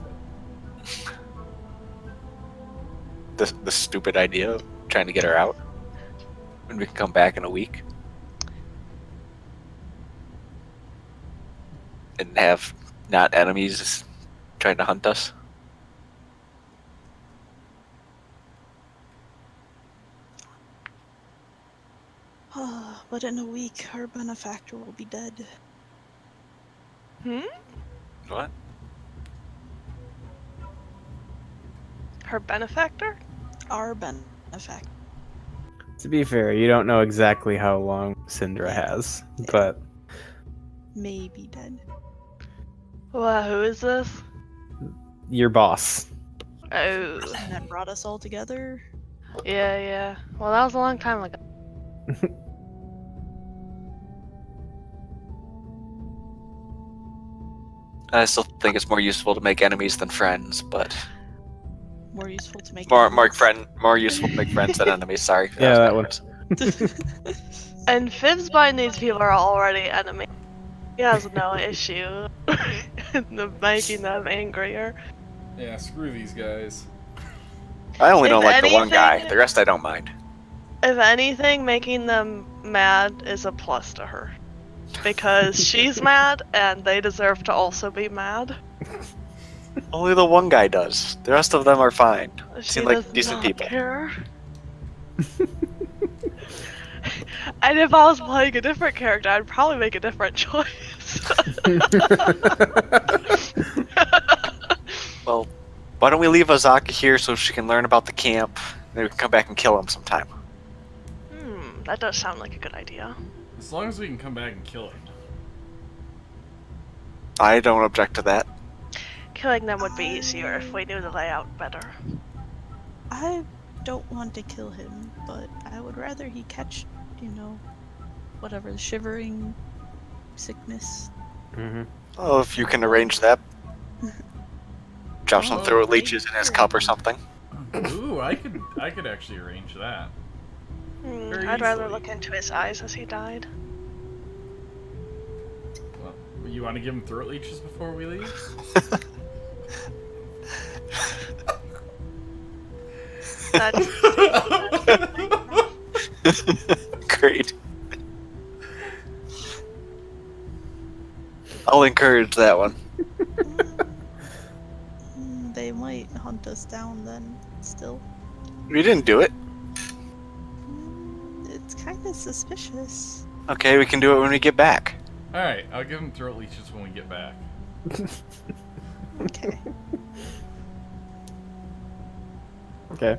the stupid idea of trying to get her out, and we can come back in a week and have not enemies trying to hunt us. But in a week, her benefactor will be dead. Hmm? What? Her benefactor? Our benefactor. To be fair, you don't know exactly how long Syndra has, but May be dead. Well, who is this? your boss. Oh. And that brought us all together. Yeah. Well, that was a long time ago. I still think it's more useful to make enemies than friends, but More useful to make. more enemies. more useful to make friends than enemies. Sorry. Yeah, that one. And Fibs by these people are already enemies. He has no issue in making them angrier. Yeah, screw these guys. I only If don't like the one guy. anything- The rest I don't mind. If anything, making them mad is a plus to her. Because she's mad, and they deserve to also be mad. Only the one guy does. The rest of them are fine. She Seem like does decent not people. care. And if I was playing a different character, I'd probably make a different choice. Well, why don't we leave Azaka here so she can learn about the camp? Then we can come back and kill him sometime. That does sound like a good idea. As long as we can come back and kill him. I don't object to that. Killing them would be easier if we knew the layout better. I don't want to kill him, but I would rather he catch, whatever, the shivering sickness. Mm-hmm. Oh, if you can arrange that. Drop some Oh, throat leeches in his cup or something. Ooh, I could actually arrange that. Very I'd rather easily. look into his eyes as he died. Well, you want to give him throat leeches before we leave? That's Great. I'll encourage that one. They might hunt us down then, still. We didn't do it. It's kind of suspicious. Okay, we can do it when we get back. Alright, I'll give him throat leeches when we get back. Okay. Okay.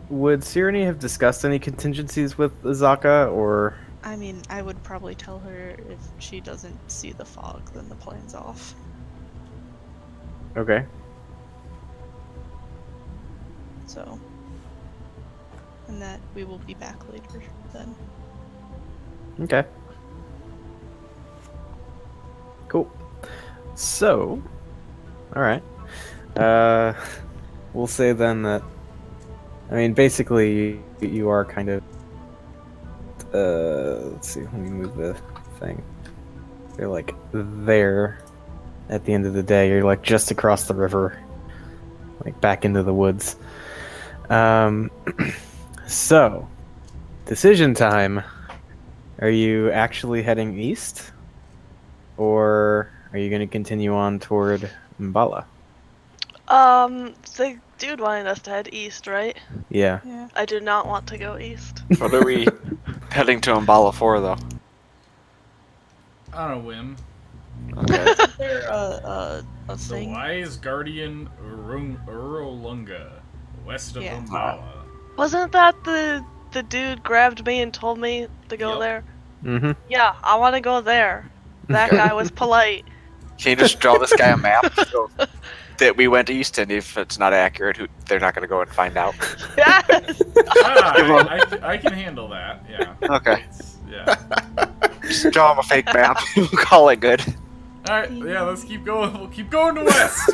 Would Sirenny have discussed any contingencies with Azaka, or I mean, I would probably tell her if she doesn't see the fog, then the plan's off. okay? So. And that we will be back later then. Okay. Cool. So, all right. We'll say then that. I mean, basically, you are kind of. Let's see. Let me move the thing. You're like there. At the end of the day, you're like just across the river, like back into the woods. So, decision time. Are you actually heading east? Or Are you going to continue on toward Mbala? The dude wanted us to head east, right? Yeah. Yeah. I do not want to go east. What are we heading to Umbala for, though? On a whim. Okay. Is there a The thing? Wise Guardian Urolunga, west of Yeah. Umbala. Wasn't that the dude grabbed me and told me to go Yep. there? Mm-hmm. Yeah, I want to go there. That guy was polite. Can you just draw this guy a map so that we went east, and if it's not accurate, they're not going to go and find out? Yes. I can handle that. Yeah. Okay. Yeah. Just draw him a fake map. We'll call it good. All right. Yeah. Let's keep going. We'll keep going to west.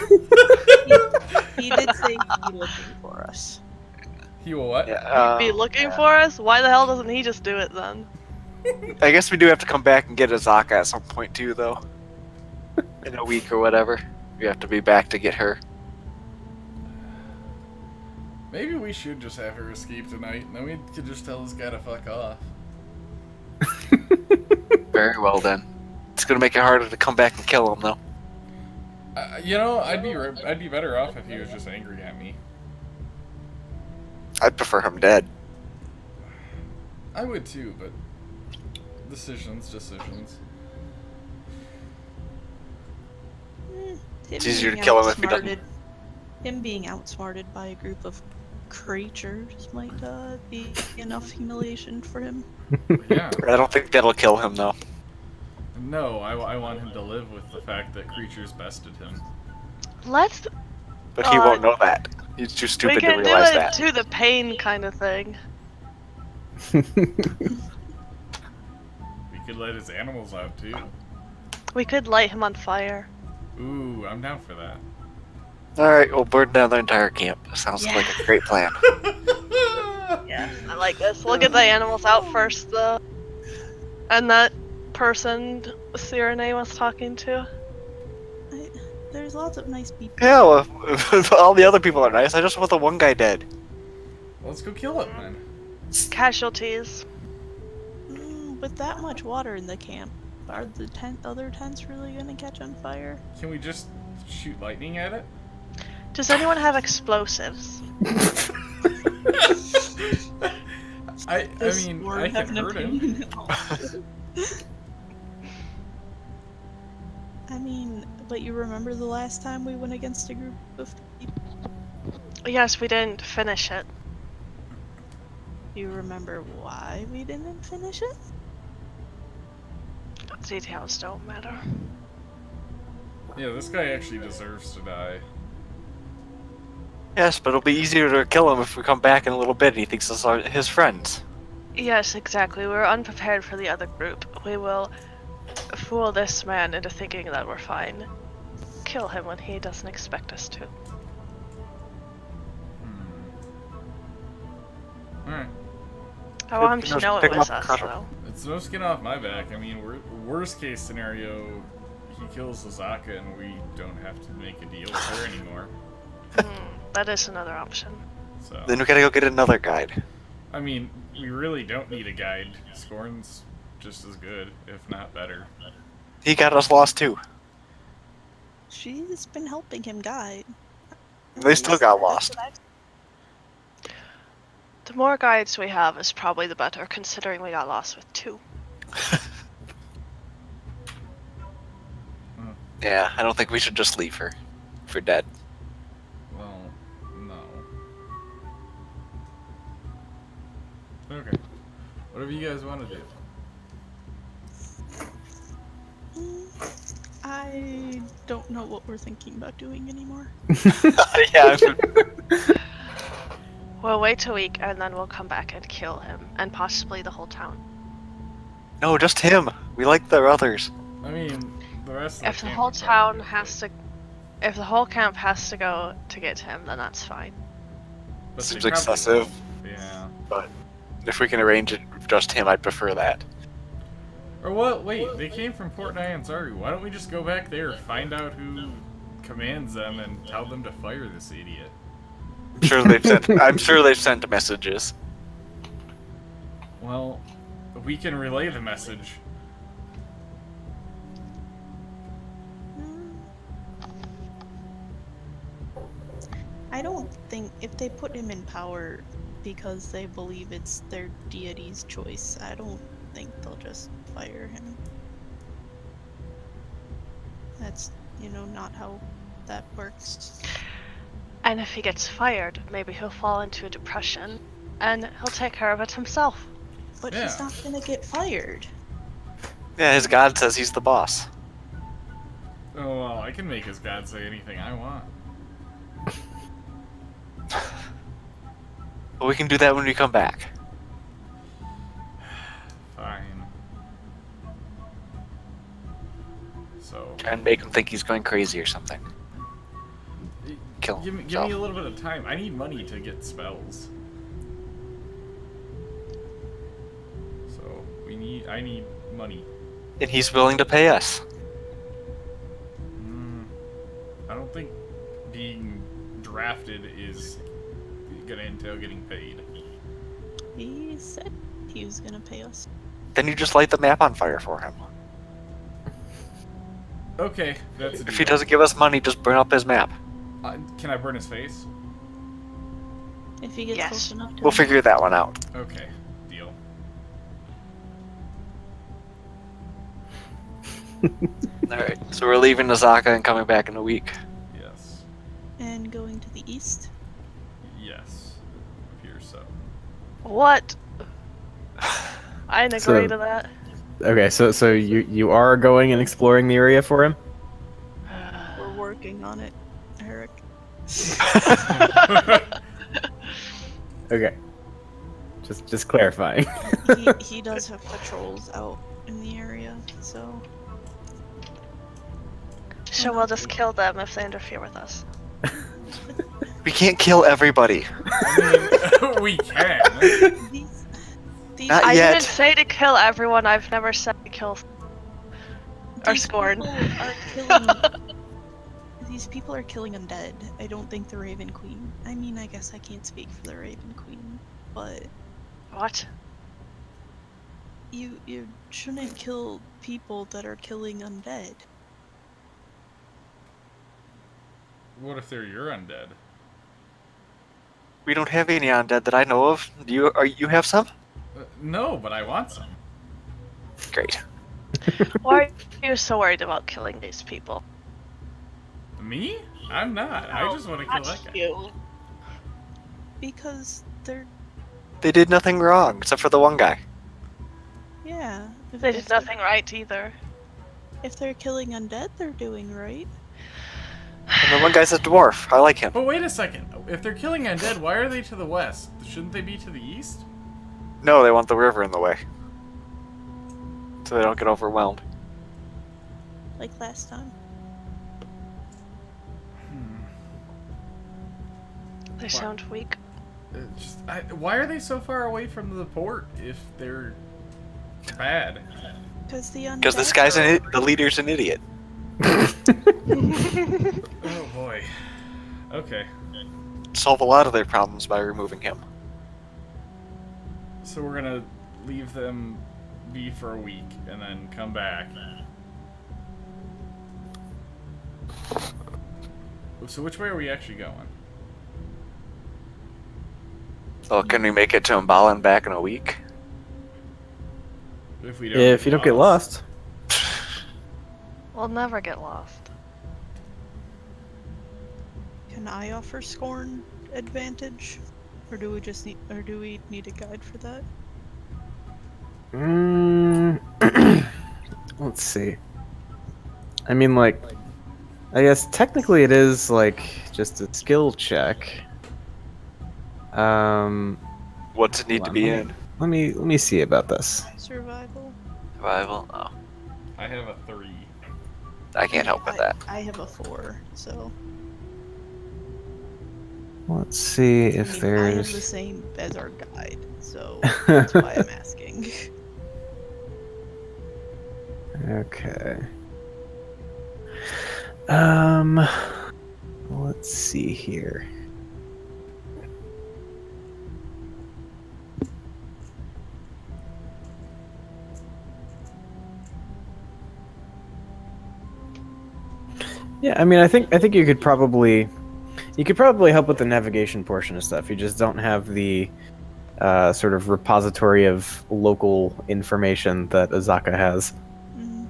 He did say he'd be looking for us. He will what? Yeah, Be looking for us? Why the hell doesn't he just do it then? I guess we do have to come back and get Azaka at some point too, though. In a week or whatever, we have to be back to get her. Maybe we should just have her escape tonight, and then we could just tell this guy to fuck off. Very well then. It's gonna make it harder to come back and kill him, though. You know, I'd be better off if he was just angry at me. I'd prefer him dead. I would too, but decisions. Him It's easier to being kill him if he doesn't. outsmarted- Him being outsmarted by a group of creatures might be enough humiliation for him. Yeah. I don't think that'll kill him, though. No, I want him to live with the fact that creatures bested him. Let's. But he won't know that. He's too We stupid to can do realize it that. to the pain kind of thing. We could let his animals out too. We could light him on fire. Ooh, I'm down for that. Alright, we'll burn down the entire camp. Sounds Yeah. like a great plan. Yeah, I like this. We'll get the animals out first, though. And that person Cyrene was talking to. There's lots of nice people. Yeah, well, all the other people are nice. I just want the one guy dead. Let's go kill him then. Casualties. With that much water in the camp, are the other tents really gonna catch on fire? Can we just shoot lightning at it? Does anyone have explosives? I Does mean, Lord I have can an hurt him. opinion? I mean, but you remember the last time we went against a group of people? Yes, we didn't finish it. You remember why we didn't finish it? Details don't matter. Yeah, this guy actually deserves to die. Yes, but it'll be easier to kill him if we come back in a little bit and he thinks us are his friends. Yes, exactly. We're unprepared for the other group. We will fool this man into thinking that we're fine. Kill him when he doesn't expect us to. Alright. I want him to Just know pick it him was up and us, crush him. though. It's no skin off my back. I mean, worst case scenario, he kills Azaka and we don't have to make a deal with her anymore. That is another option. So, Then we gotta go get another guide. I mean, we really don't need a guide. Scorn's just as good, if not better. He got us lost too. She's been helping him guide. They still got lost. The more guides we have is probably the better, considering we got lost with 2. Yeah, I don't think we should just leave her for dead. Well, no. Okay. Whatever you guys want to do. I don't know what we're thinking about doing anymore. Yeah, We'll wait a week and then we'll come back and kill him, and possibly the whole town. no, just him. We like the others. I mean, the rest of If the camp whole is town fine. has to, if the whole camp has to go to get him, then that's fine. But they Seems probably excessive. will. Yeah. If we can arrange it with just him, I'd prefer that. Or what? Wait, they came from Port Nyanzaru. Why don't we just go back there, find out who commands them, and tell them to fire this idiot? I'm sure they've sent messages. Well, we can relay the message. I don't think if they put him in power because they believe it's their deity's choice, I don't think they'll just fire him. That's, not how that works. And if he gets fired, maybe he'll fall into a depression, and he'll take care of it himself. But Yeah. he's not gonna get fired. Yeah, his god says he's the boss. Oh, well, I can make his god say anything I want. But we can do that when we come back. Fine. So, Try and make him think he's going crazy or something. Kill give himself. me a little bit of time. I need money to get spells. So, I need money. And he's willing to pay us. I don't think being drafted is gonna entail getting paid. He said he was gonna pay us. Then you just light the map on fire for him. Okay, that's a deal. If he doesn't give us money, just burn up his map. Can I burn his face? If he gets Yes. close enough to We'll him. figure that one out. Okay, deal. Alright, so we're leaving Nazaka and coming back in a week. Yes. And going to the east. Yes. Appears so. What? I didn't So- agree to that. Okay, so you are going and exploring the area for him? We're working on it, Eric. Okay. Just clarifying. He does have patrols out in the area, so So we'll just kill them if they interfere with us. We can't kill everybody. I mean, we can. these Not I yet. didn't say to kill everyone. I've never said to kill or these scorn. people are killing. These people are killing undead. I don't think the Raven Queen. I mean, I guess I can't speak for the Raven Queen, but What? you shouldn't kill people that are killing undead. What if they're your undead? We don't have any undead that I know of. Do you have some? No, but I want some. Great. Why are you so worried about killing these people? Me? I'm not. I just want to kill Not that guy. you. Because they're, They did nothing wrong except for the one guy. yeah. They did nothing right either. If they're killing undead, they're doing right. And the one guy's a dwarf. I like him. But wait a second. If they're killing undead, why are they to the west? Shouldn't they be to the east? No, they want the river in the way. So they don't get overwhelmed. Like last time. They sound weak. Why are they so far away from the port if they're bad? Because the undead. Because this guy's the leader's an idiot. Oh boy. Okay. Solve a lot of their problems by removing him. So we're gonna leave them be for a week and then come back. So which way are we actually going? Oh, can we make it to Mbala and back in a week? If If you don't get lost. We'll never get lost. Can I offer Scorn advantage, or do we need a guide for that? Let's see. I mean, like, I guess technically it is like just a skill check. What's it need to be in? Let me see about this. Survival. Survival? Oh, I have a 3. I can't help with that. I have a 4, so Let's see I if mean, I have the there's. same as our guide, so that's why I'm asking. Okay. Let's see here. Yeah, I mean, I think you could probably You could probably help with the navigation portion of stuff. You just don't have the sort of repository of local information that Azaka has. Mm.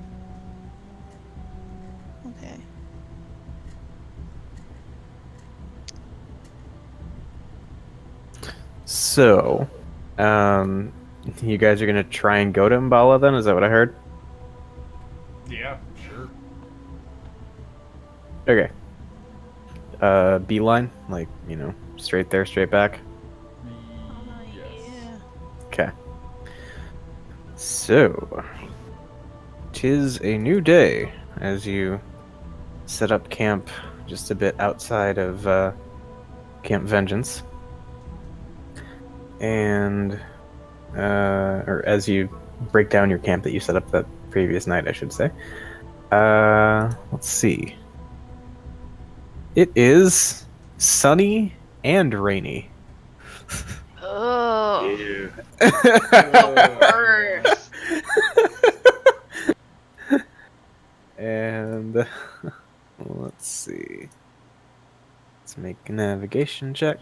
Okay. So, you guys are gonna try and go to Mbala then? Is that what I heard? Yeah, sure. Okay. Beeline? Like, straight there, straight back? Yes. Okay. So, 'tis a new day as you set up camp just a bit outside of Camp Vengeance. And, or as you break down your camp that you set up that previous night, I should say. Let's see. It is sunny and rainy. Oh, Ew. worse. And let's see. Let's make a navigation check.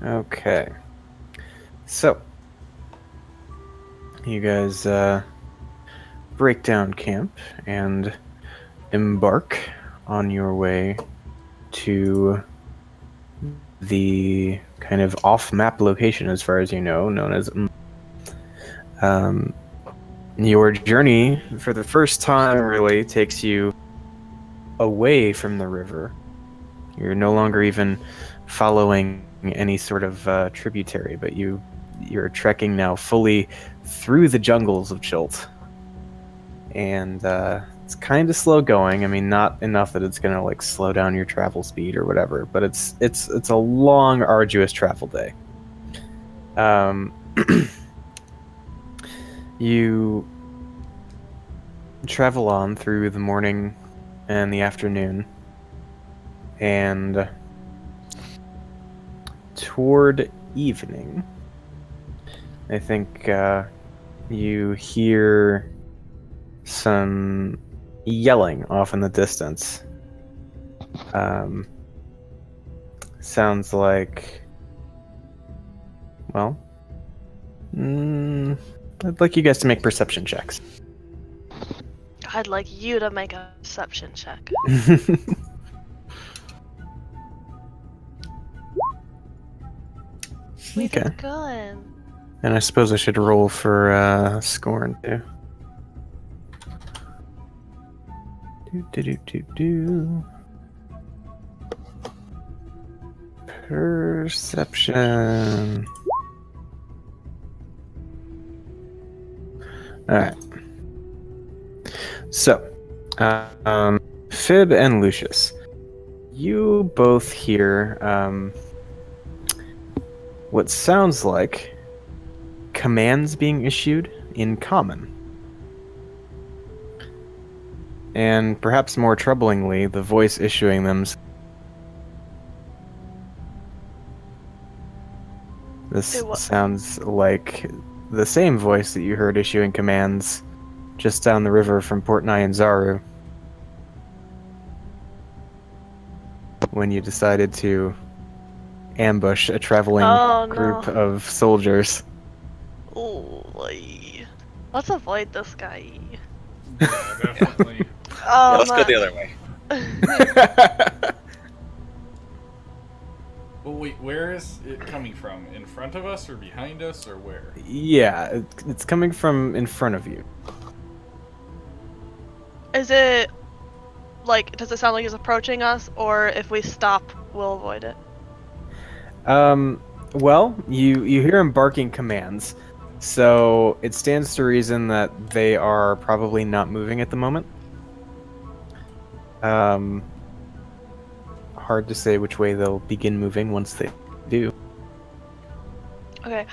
Okay. So, you guys break down camp and embark on your way to the kind of off-map location, as far as you know, known as your journey for the first time really takes you away from the river. You're no longer even following any sort of tributary, but you're trekking now fully through the jungles of Chult. And it's kind of slow going. I mean, not enough that it's gonna like slow down your travel speed or whatever, but it's a long, arduous travel day. You travel on through the morning and the afternoon, and toward evening, I think you hear some yelling off in the distance. Sounds like, well, I'd like you guys to make perception checks. I'd like you to make a perception check. We Okay. did good. And I suppose I should roll for scorn too. Do. Perception. Alright. So, Fib and Lucius, you both hear what sounds like commands being issued in common. And perhaps more troublingly, the voice issuing them. This It wa- sounds like the same voice that you heard issuing commands just down the river from Port Nyanzaru when you decided to ambush a traveling Oh, group no. of soldiers. Ooh, let's avoid this guy. Yeah, definitely. Oh, Let's go the other way. Well, wait, where is it coming from? In front of us or behind us or where? Yeah, it's coming from in front of you. Is it does it sound like he's approaching us, or if we stop, we'll avoid it? Well, you hear him barking commands, so it stands to reason that they are probably not moving at the moment. Hard to say which way they'll begin moving once they do. Okay.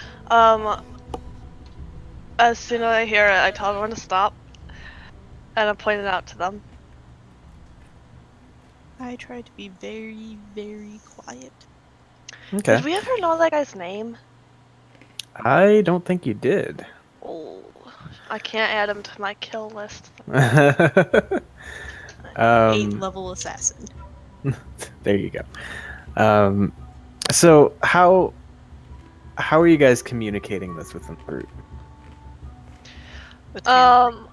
As soon as I hear it, I tell everyone to stop, and I point it out to them. I try to be very, very quiet. Okay. Did we ever know that guy's name? I don't think you did. Oh. I can't add him to my kill list. 8-level assassin. There you go. So how are you guys communicating this within the group? With hand-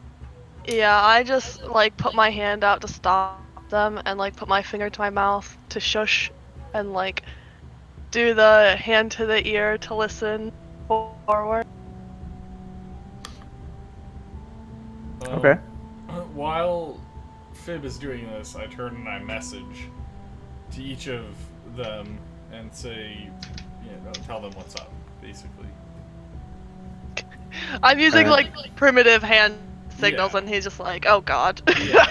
Yeah, I just like put my hand out to stop them and like put my finger to my mouth to shush and like do the hand to the ear to listen forward. Okay. While Fib is doing this, I turn and I message to each of them and say, tell them what's up, basically. I'm using Alright. like primitive hand signals Yeah. and he's just like, oh god. Yeah,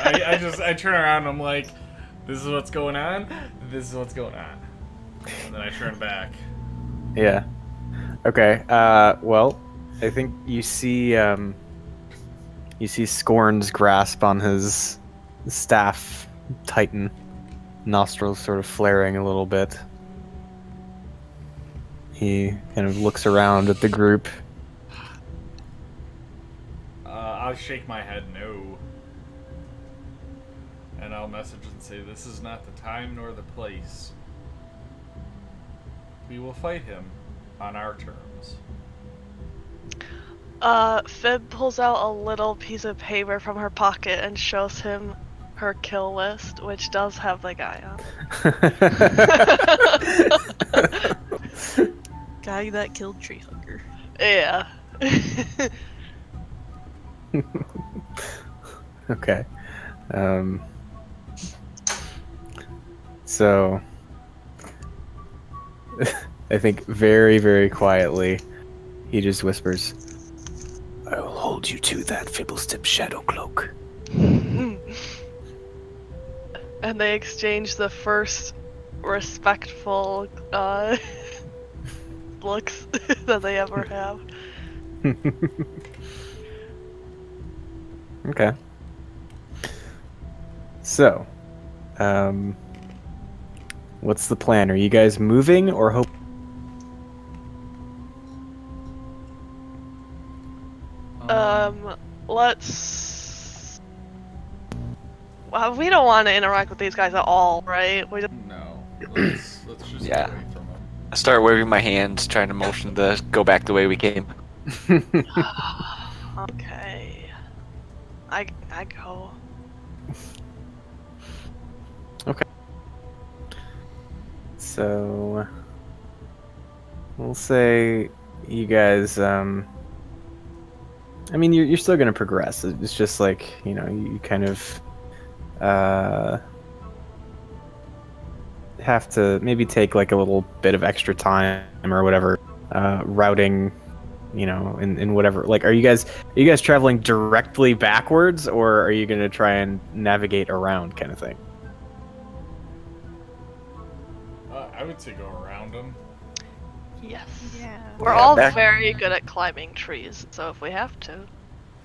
I turn around and I'm like, this is what's going on, this is what's going on. And then I turn back. Yeah. Okay. Well, I think you see Scorn's grasp on his staff tighten, nostrils sort of flaring a little bit. He kind of looks around at the group. I'll shake my head no. And I'll message and say, this is not the time nor the place. We will fight him on our terms. Fib pulls out a little piece of paper from her pocket and shows him her kill list, which does have the guy on. Guy that killed Treehugger. Yeah. Okay. So I think very, very quietly he just whispers, I will hold you to that Fibblestip shadow cloak. And they exchange the first respectful looks that they ever have. Okay. So, what's the plan? Are you guys moving or hope? Let's. Well, we don't want to interact with these guys at all, right? We just... No. Let's just Yeah. get away from him. I start waving my hands, trying to motion to go back the way we came. Okay. I go. So, we'll say you guys, I mean, you're still going to progress. It's just like, you kind of have to maybe take like a little bit of extra time or whatever, routing, in whatever. Like, are you guys traveling directly backwards, or are you going to try and navigate around kind of thing? I would say go around him. Yes. Yeah. We're Yeah, all back- very good at climbing trees, so if we have to.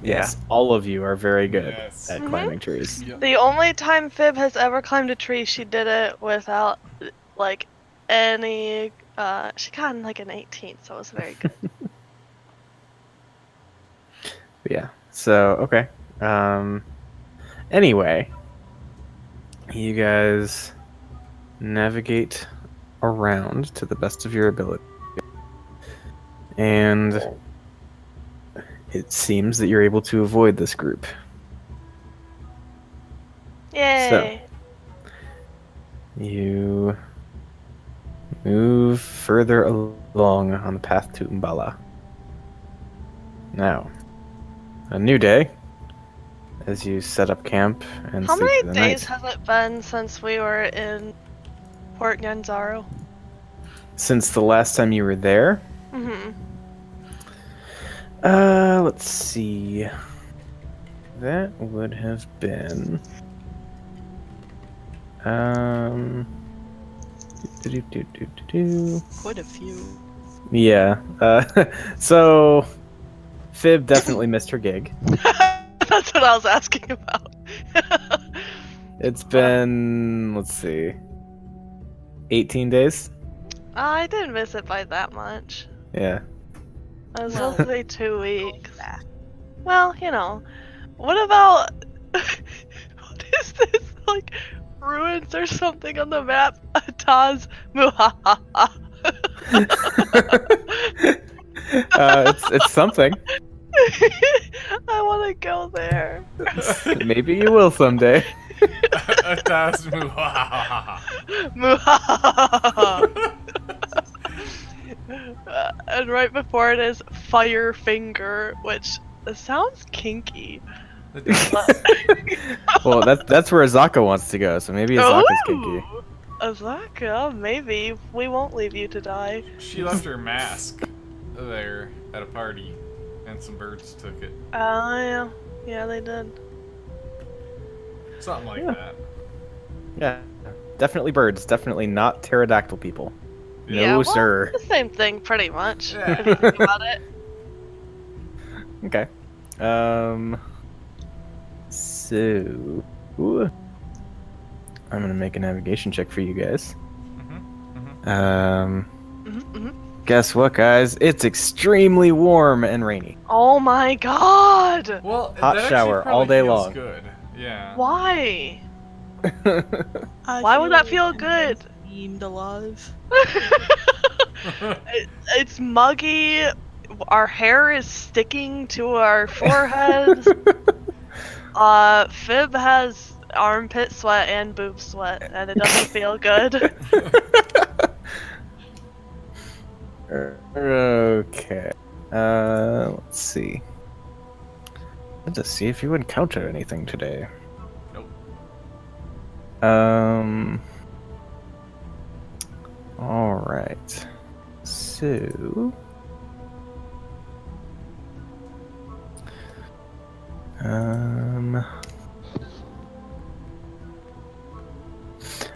Yes, all of you are very good Yes. at Mhm. climbing trees. Yep. The only time Fib has ever climbed a tree, she did it without, like, any, she got like an 18, so it was very good. Yeah. So okay. Anyway, you guys navigate around to the best of your ability, and it seems that you're able to avoid this group. Yay! You move further along on the path to Umbala. Now, a new day as you set up camp and How sleep many for the days night. has it been since we were in Port Nyanzaru? Since the last time you were there, Mm-hmm. let's see. That would have been do-do-do-do-do-do. Quite a few. Yeah. So Fib definitely missed her gig. That's what I was asking about. It's been, let's see, 18 days? I didn't miss it by that much. Yeah. It was Well- supposed to be 2 weeks. Back. Well, what about what is this like ruins or something on the map? Taz Muhahaha. It's something. I want to go there. Maybe you will someday. Atasmu. Muhahaha. And right before it is Fire Finger, which sounds kinky. Well, that's where Azaka wants to go, so maybe Azaka's kinky. Ooh, Azaka, maybe. We won't leave you to die. She left her mask there at a party, and some birds took it. Oh, yeah. Yeah, they did. Something like Yeah. that. Yeah, definitely birds. Definitely not pterodactyl people. Yeah, No, well, sir. The same thing, pretty much. Yeah. If you think about it. Okay. So I'm gonna make a navigation check for you guys. Mhm. Mhm. Guess what, guys? It's extremely warm and rainy. Oh my god! Well, Hot that actually shower probably all day feels long. Good. Yeah. Why? I Why would that like feel I'm good? Steamed alive. It's muggy. Our hair is sticking to our foreheads. Fib has armpit sweat and boob sweat, and it doesn't feel good. Okay. Let's see. Let's see if you encounter anything today. Nope. All right. So.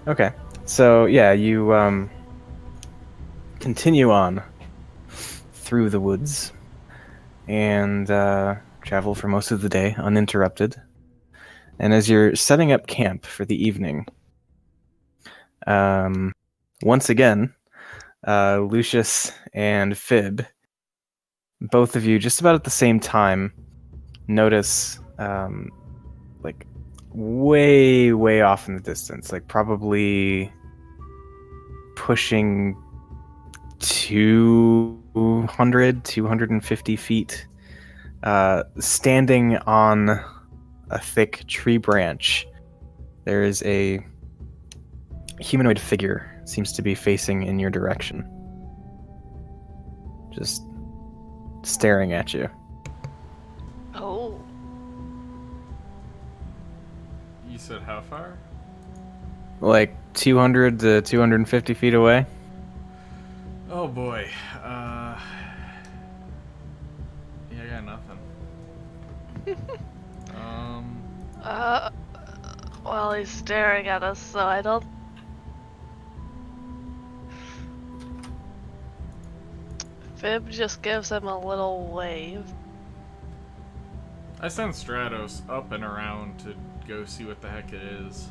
Okay. So yeah, you continue on through the woods and travel for most of the day uninterrupted. And as you're setting up camp for the evening, once again, Lucius and Fib, both of you, just about at the same time, notice, like, way, way off in the distance, like probably pushing 250 feet, standing on a thick tree branch, there is a humanoid figure, seems to be facing in your direction. Just staring at you. Oh. You said how far? Like 200 to 250 feet away. Oh boy. Yeah, I got nothing. Well, he's staring at us, so I don't. Fib just gives him a little wave. I sent Stratos up and around to go see what the heck it is.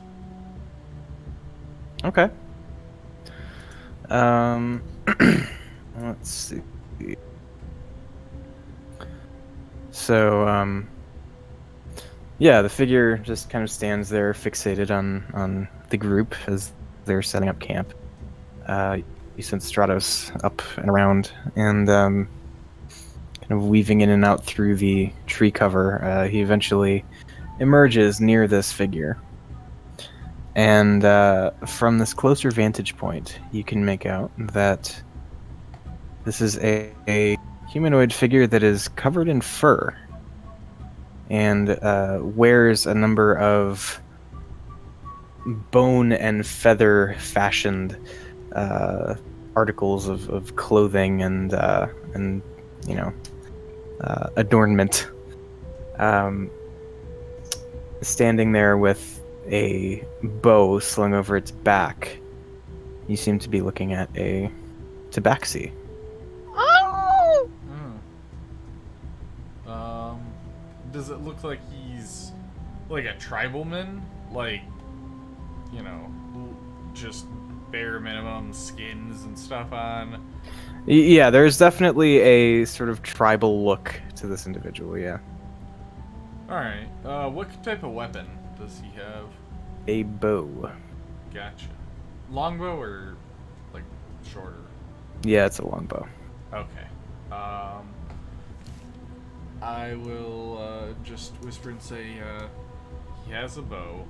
Okay. Let's see. So, yeah, the figure just kind of stands there, fixated on the group as they're setting up camp. You sent Stratos up and around, and kind of weaving in and out through the tree cover. He eventually emerges near this figure. And from this closer vantage point, you can make out that this is a humanoid figure that is covered in fur and wears a number of bone and feather fashioned articles of clothing and adornment. Standing there with a bow slung over its back, you seem to be looking at a tabaxi. Oh! Does it look like he's like a tribalman? Like, just bare minimum skins and stuff on? Yeah, there's definitely a sort of tribal look to this individual, yeah. Alright, what type of weapon does he have? A bow. Gotcha. Longbow or, like, shorter? Yeah, it's a longbow. Okay. I will, just whisper and say, he has a bow,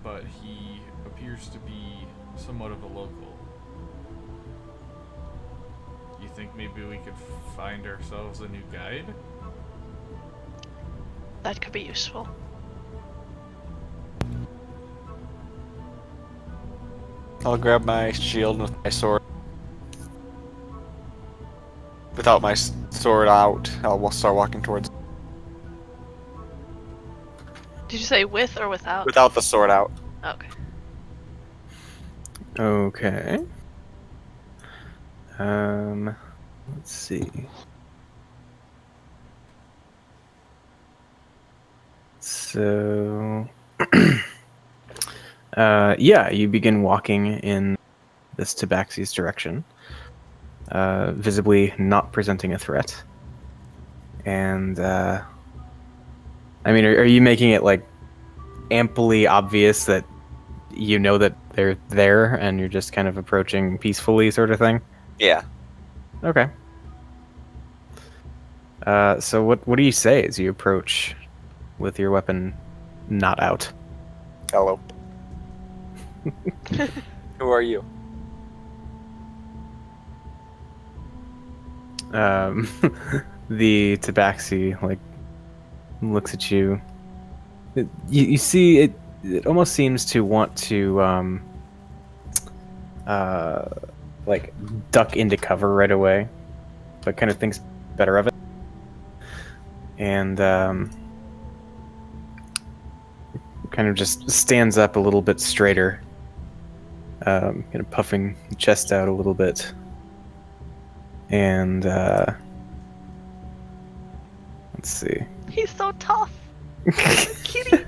but he appears to be somewhat of a local. You think maybe we could find ourselves a new guide? That could be useful. I'll grab my shield with my sword. Without my sword out, I'll start walking towards. Did you say with or without? Without the sword out. Okay. Okay. Let's see. So, yeah, you begin walking in this tabaxi's direction, visibly not presenting a threat. And, I mean, are you making it, like, amply obvious that you know that they're there and you're just kind of approaching peacefully sort of thing? Yeah. Okay. So what do you say as you approach with your weapon not out? Hello. Who are you? The tabaxi like looks at you. You see it. It almost seems to want to like duck into cover right away, but kind of thinks better of it, and kind of just stands up a little bit straighter, kind of puffing chest out a little bit, and let's see. He's so tough. Kitty.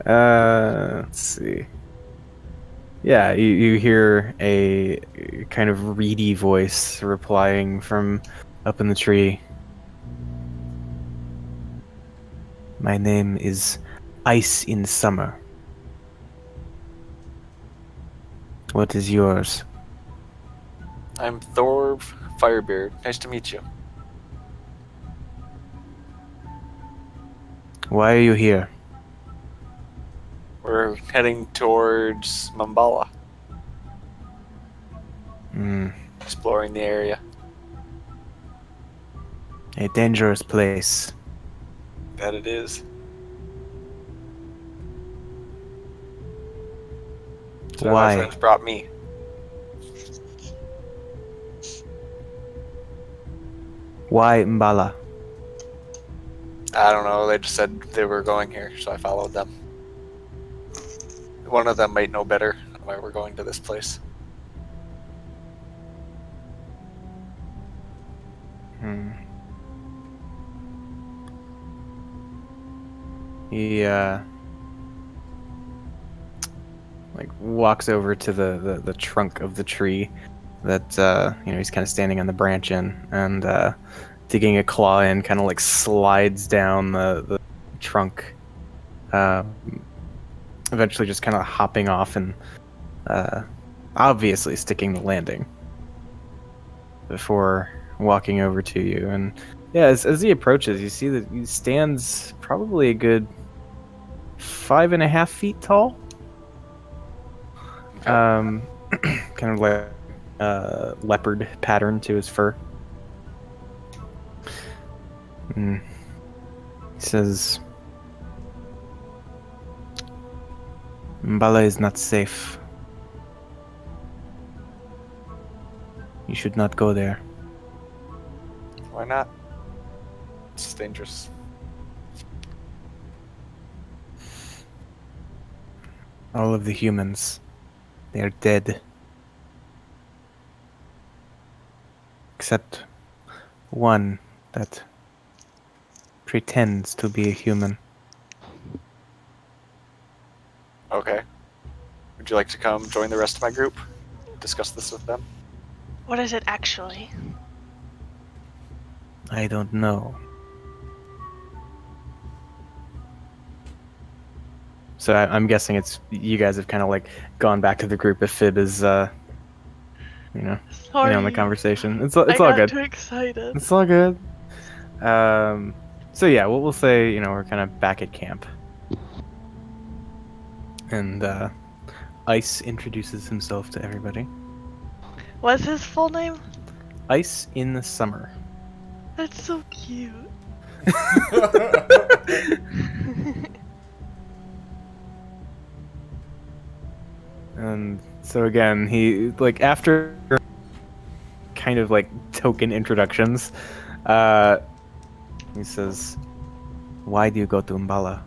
Let's see. Yeah, you hear a kind of reedy voice replying from up in the tree. My name is Ice in Summer. What is yours? I'm Thorv Firebeard. Nice to meet you. Why are you here? We're heading towards Mambala, exploring the area. A dangerous place. That it is. So Why? my friends brought me. Why Mbala? I don't know. They just said they were going here, so I followed them. One of them might know better why we're going to this place. He like walks over to the trunk of the tree that he's kind of standing on the branch in, and digging a claw in, kind of like slides down the trunk, eventually just kind of hopping off and obviously sticking the landing before walking over to you. And yeah, as he approaches, you see that he stands probably a good 5.5 feet tall. Kind of like leopard pattern to his fur. He says, Mbala is not safe. You should not go there. Why not? It's dangerous. All of the humans, they are dead. Except one that pretends to be a human. Okay. Would you like to come join the rest of my group? Discuss this with them? What is it actually? I don't know. So I'm guessing it's you guys have kind of like gone back to the group if Fib is, you know, Sorry. in on the conversation. It's I all got good. too excited. It's all good. So yeah, we'll say we're kind of back at camp, and Ice introduces himself to everybody. What's his full name? Ice in the summer. That's so cute. And so again, he like after kind of like token introductions, he says, "Why do you go to Umbala?"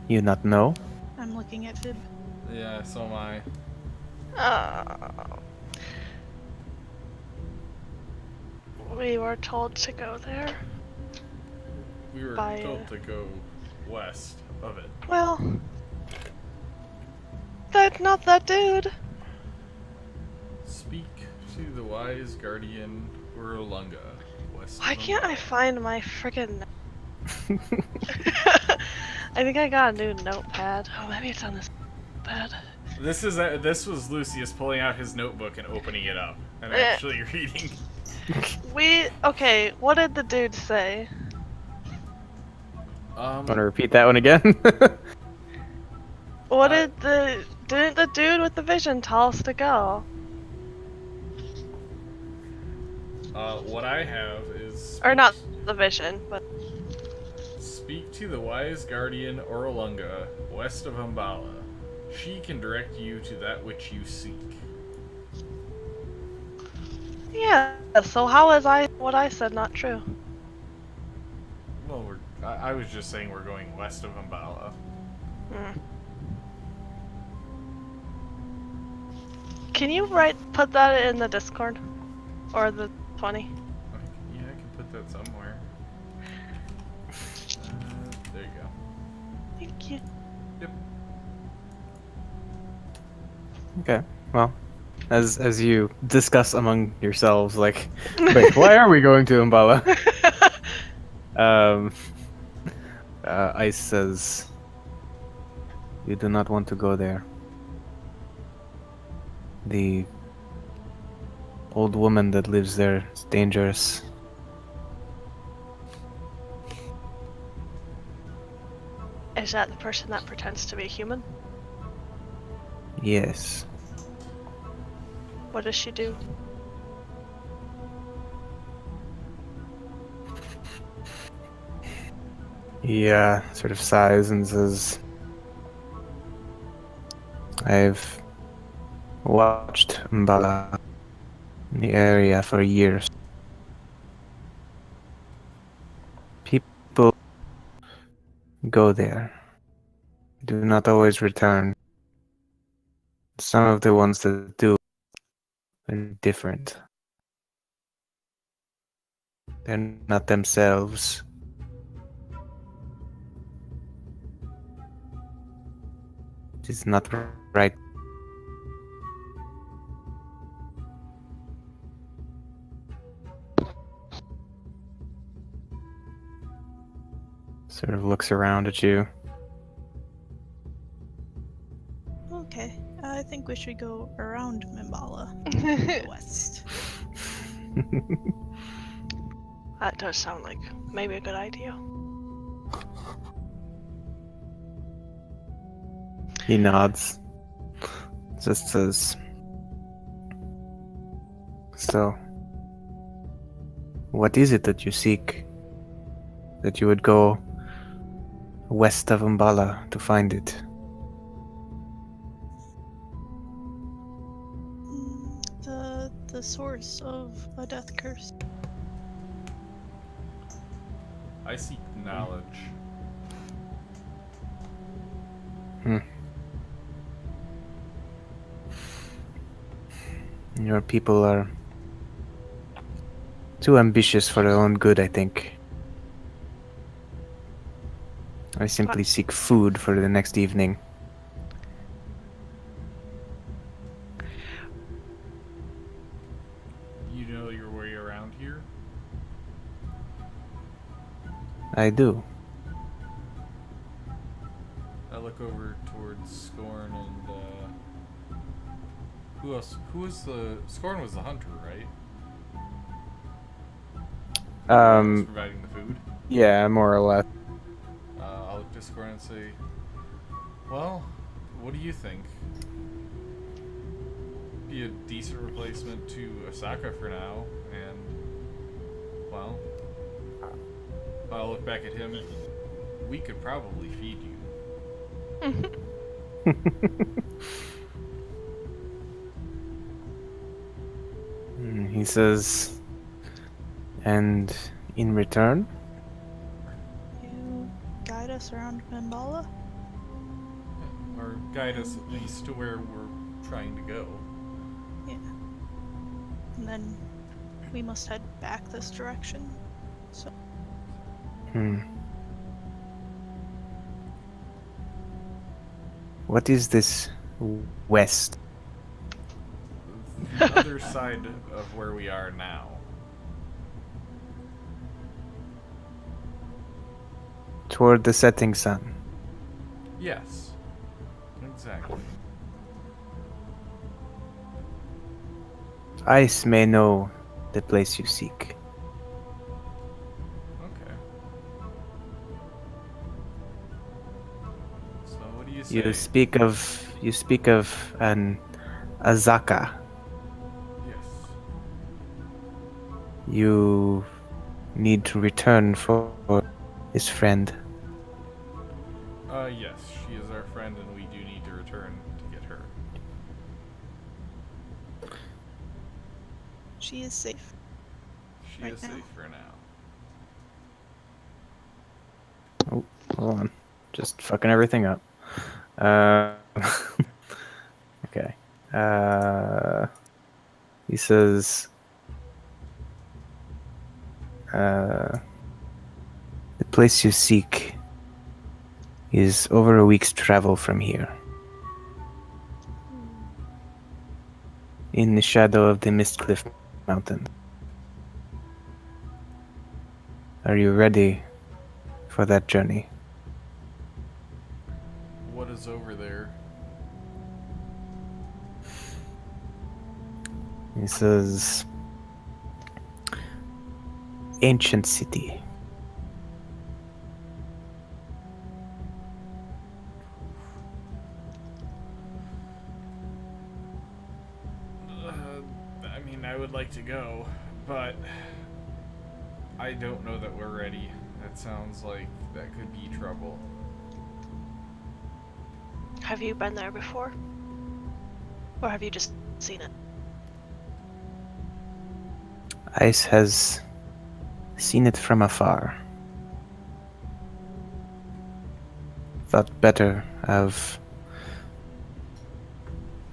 You not know? I'm looking at Fib. Yeah, so am I. We were told to go there. We were By, told to go west of it. Well, that's not that dude. Speak to the wise guardian Urulunga, west Why of can't I Umbala. find my friggin'... I think I got a new notepad. Oh, maybe it's on this notepad. This was Lucius pulling out his notebook and opening it up and Eh. actually reading. Okay, what did the dude say? Want to repeat that one again? What didn't the dude with the vision tell us to go? What I have is Or not the vision, but speak to the wise guardian Orolunga, west of Umbala. She can direct you to that which you seek. yeah. So how is what I said not true? Well, I was just saying we're going west of Umbala. Hmm. Can you put that in the Discord? Or the 20? Yeah, I can put that somewhere. There you go. Thank you. Yep. Okay. Well, as you discuss among yourselves, like, wait, why are we going to Umbala? Ice says, "You do not want to go there. The old woman that lives there is dangerous." Is that the person that pretends to be human? Yes. What does she do? He sort of sighs and says, "I've watched Umbala in the area for years. People go there, do not always return. Some of the ones that do are different. They're not themselves. It is not right." Sort of looks around at you. Okay, I think we should go around Mimbala, west. That does sound like maybe a good idea. He nods. Just says, "So, what is it that you seek? That you would go west of Umbala to find it?" The source of a death curse. I seek knowledge. Your people are too ambitious for their own good, I think. I simply seek food for the next evening. you know your way around here? I do. I look over towards Scorn and who else? Who was the Scorn was the hunter, right? Who was providing the food. Yeah, more or less. I'll look to Scorn and say, "Well, what do you think? Be a decent replacement to Osaka for now, and well, I'll look back at him. We could probably feed you." He says, and in return, You guide us around Mimbala? Or guide us at least to where we're trying to go. Yeah. And then we must head back this direction. So what is this west? The other side of where we are now. Toward the setting sun. Yes. Exactly. Ice may know the place you seek. Okay. So what do you say? You speak of an Azaka. Yes. You need to return for his friend. Yes, she is our friend and we do need to return to get her. she is safe. She Right is now. safe for now. Oh, hold on. Just fucking everything up. Okay. He says, the place you seek is over a week's travel from here. In the shadow of the Mistcliff Mountain. Are you ready for that journey? What is over there? He says, ancient city. I mean, I would like to go, but I don't know that we're ready. That sounds like that could be trouble. Have you been there before? Or have you just seen it? Ice has seen it from afar. Thought better of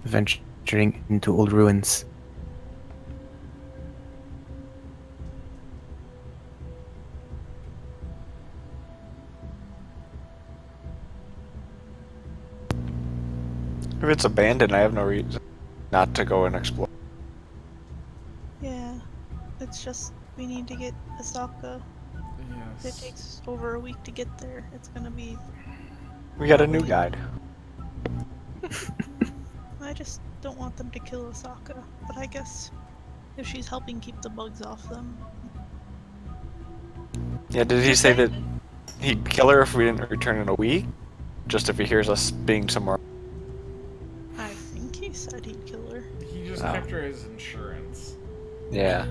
venturing into old ruins. If it's abandoned, I have no reason not to go and explore. Yeah. It's just we need to get Asaka. It Yes. takes over a week to get there. It's gonna be. We got a new guide. I just don't want them to kill Asaka. But I guess if she's helping keep the bugs off them. Yeah, did he say that he'd kill her if we didn't return in a week? Just if he hears us being somewhere. I think he said he'd kill her. He just Oh. kept her as insurance. Yeah.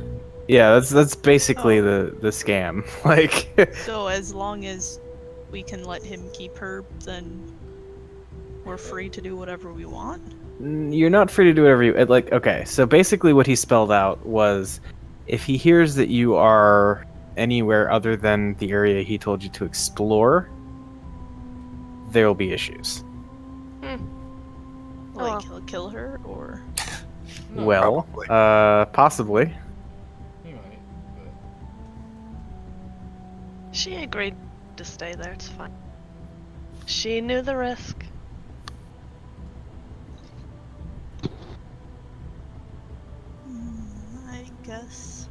Yeah, that's basically Oh. the scam. Like, So as long as we can let him keep her, then we're free to do whatever we want. you're not free to do whatever you like. Okay, so basically what he spelled out was, if he hears that you are anywhere other than the area he told you to explore, there will be issues. Oh, Like well. he'll kill her, or No, Well, probably. possibly. he might, but She agreed to stay there, it's fine. She knew the risk. I guess.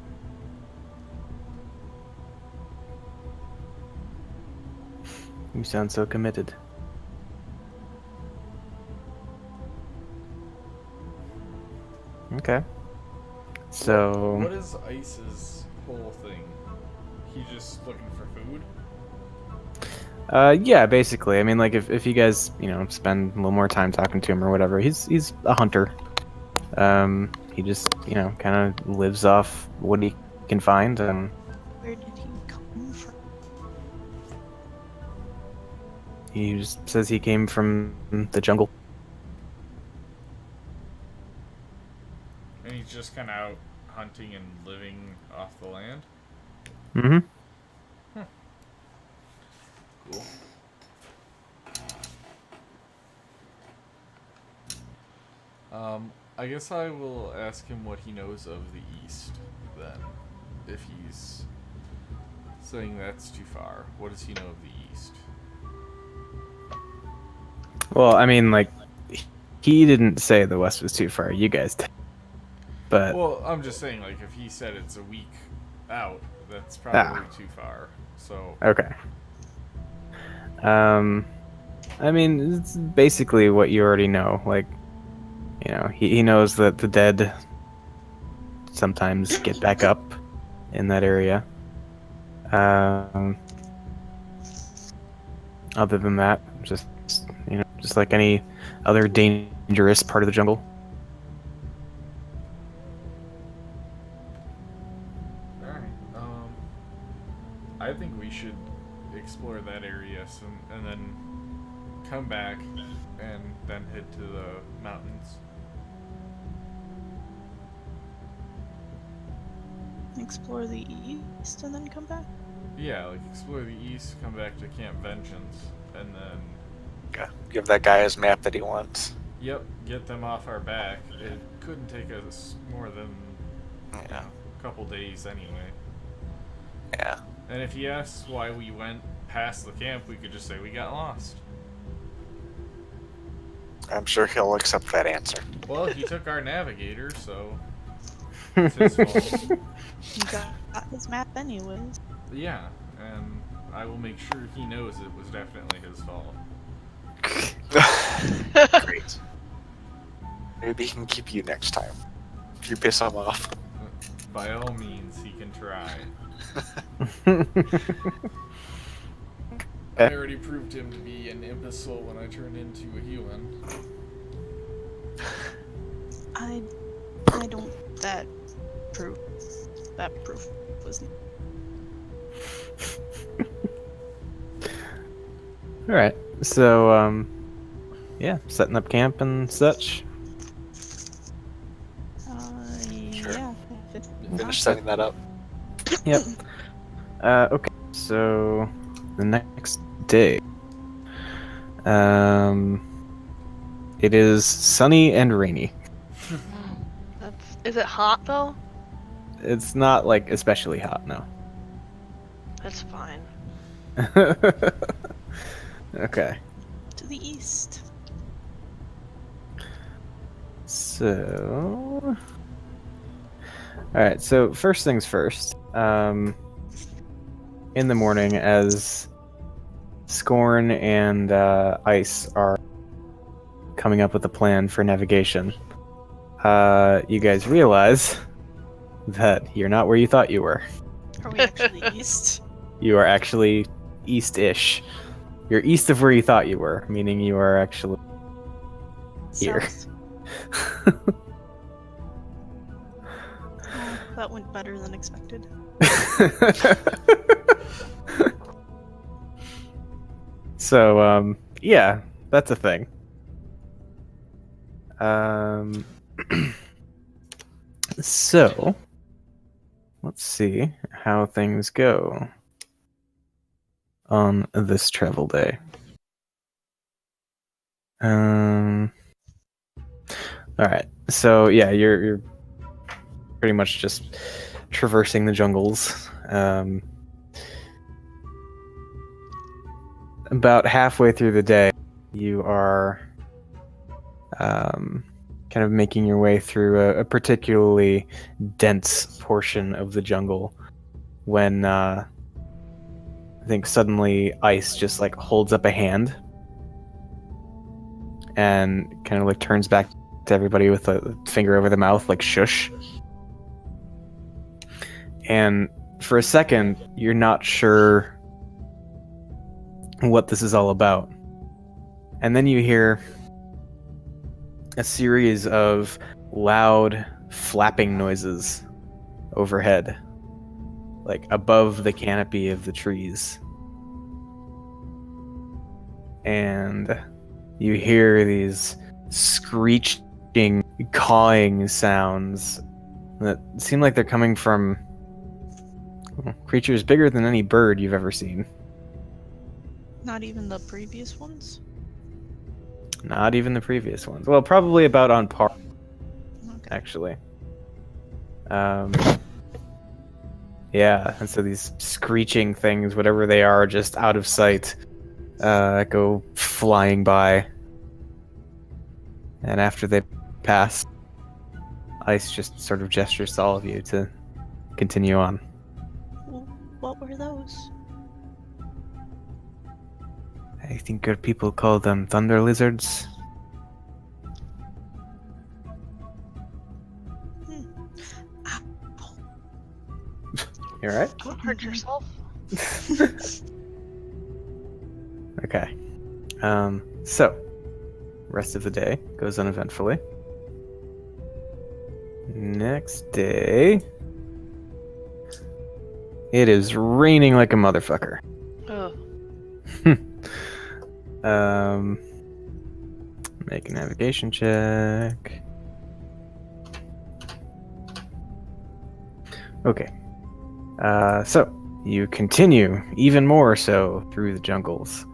You sound so committed. Okay. So What is Ice's whole thing? He just looking for food? yeah, basically. I mean, like if you guys, spend a little more time talking to him or whatever, he's a hunter. He just, kind of lives off what he can find, and Where did he come from? he just says he came from the jungle. And he's just kind of out hunting and living off the land? Mm-hmm. Cool. I guess I will ask him what he knows of the East, then. If he's saying that's too far. What does he know of the East? Well, I mean, like, he didn't say the west was too far. You guys did. But Well, I'm just saying, like, if he said it's a week out, that's probably too far. So, okay. I mean, it's basically what you already know. Like, he knows that the dead sometimes get back up in that area. Other than that, just like any other dangerous part of the jungle. alright. I think we should explore that area and then come back and then head to the mountains. Explore the east and then come back? Yeah, like explore the east, come back to Camp Vengeance, and then, Yeah. Give that guy his map that he wants. yep, get them off our back. It couldn't take us more than Yeah. a couple days anyway. Yeah. And if he asks why we went past the camp, we could just say we got lost. I'm sure he'll accept that answer. Well, he took our navigator, so it's his fault. He got his map anyways. Yeah, and I will make sure he knows it was definitely his fault. Great. Maybe he can keep you next time. If you piss him off. By all means, he can try. I already proved him to be an imbecile when I turned into a human. I don't. That proof was. All right. So, yeah, setting up camp and such. Yeah. Finish setting that up. Yep. Okay. So, the next day, it is sunny and rainy. Is it hot though? It's not like especially hot, no. That's fine. Okay. To the east. So, all right. So first things first. In the morning, as Scorn and Ice are coming up with a plan for navigation, you guys realize that you're not where you thought you were. Are we actually east? You are actually east-ish. You're east of where you thought you were, meaning you are actually here. South. Oh, that went better than expected. So, yeah, that's a thing. So, let's see how things go on this travel day. All right. So yeah, you're pretty much just traversing the jungles. About halfway through the day, you are kind of making your way through a particularly dense portion of the jungle when I think suddenly Ice just like holds up a hand and kind of like turns back to everybody with a finger over the mouth, like shush. And for a second, you're not sure what this is all about. And then you hear a series of loud flapping noises overhead, like above the canopy of the trees. And you hear these screeching, cawing sounds that seem like they're coming from creatures bigger than any bird you've ever seen. Not even the previous ones? Not even the previous ones. Well, probably about on par, Okay. actually. Yeah, and so these screeching things, whatever they are, just out of sight, go flying by. And after they pass, Ice just sort of gestures to all of you to continue on. Well, what were those? I think your people call them thunder lizards. Ow. You alright? Don't hurt yourself. Okay. So, rest of the day goes uneventfully. Next day, it is raining like a motherfucker. Ugh. Make a navigation check. Okay. So you continue even more so through the jungles,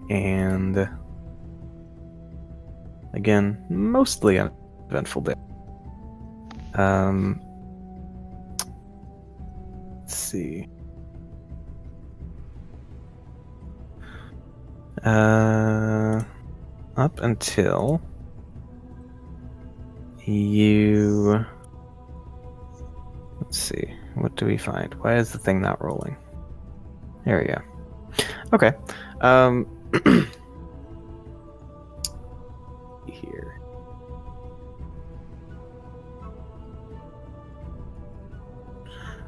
and again, mostly uneventful day. Let's see. Up until you... Let's see. What do we find? Why is the thing not rolling? There we go. Okay. Here.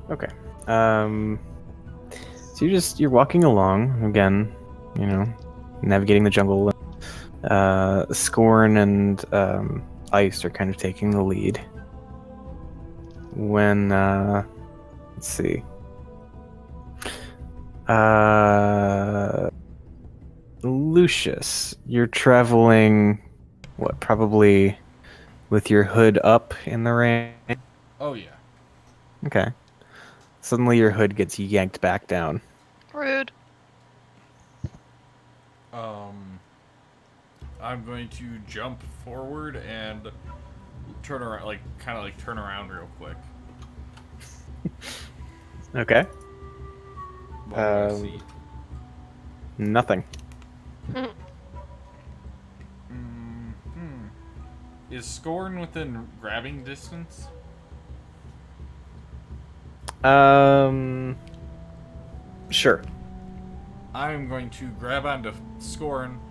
Okay. So you're walking along again, you know, navigating the jungle. Scorn and Ice are kind of taking the lead. When let's see. Lucius, you're traveling what, probably with your hood up in the rain? Oh yeah. Okay. Suddenly your hood gets yanked back down. Rude. I'm going to jump forward and turn around, like kind of like turn around real quick. Okay. What do I see? Nothing. Is Scorn within grabbing distance? Sure. I'm going to grab onto Scorn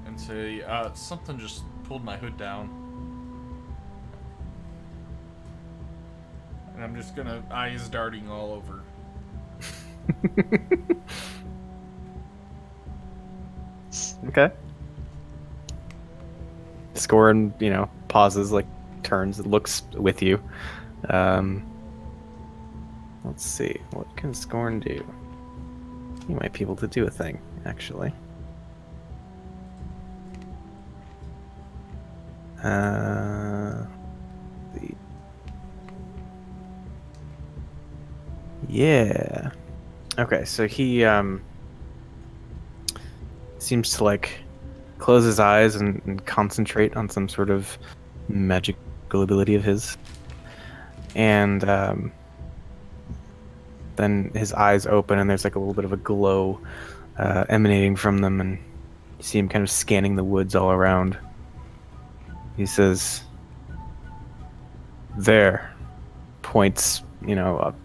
and say, something just pulled my hood down. And I'm just gonna eyes darting all over. Okay. Scorn, pauses, like turns, looks with you. Let's see. What can Scorn do? He might be able to do a thing, actually. Yeah. Okay, so he seems to like close his eyes and concentrate on some sort of magical ability of his. And then his eyes open and there's like a little bit of a glow emanating from them, and you see him kind of scanning the woods all around. He says, There. Points,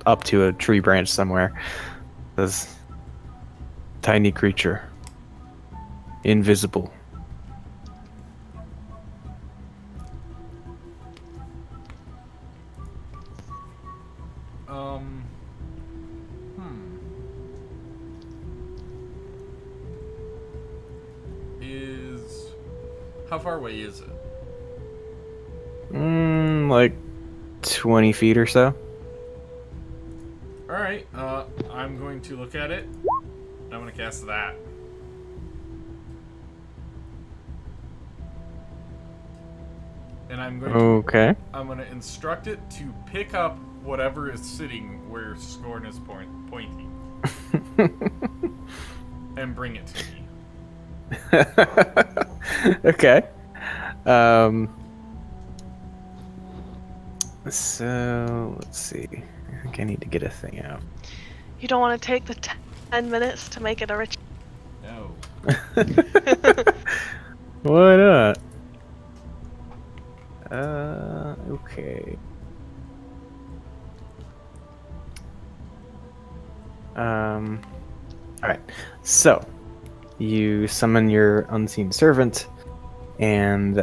up to a tree branch somewhere. Says, tiny creature. Invisible. How far away is it? Like 20 feet or so. Alright, I'm going to look at it. I'm going to cast that. And I'm going to instruct it to pick up whatever is sitting where Scorn is pointing. And bring it to me. Okay. So let's see. I think I need to get a thing out. You don't want to take the 10 minutes to make it a rich. No. Why not? Okay. Alright. So, you summon your unseen servant, and,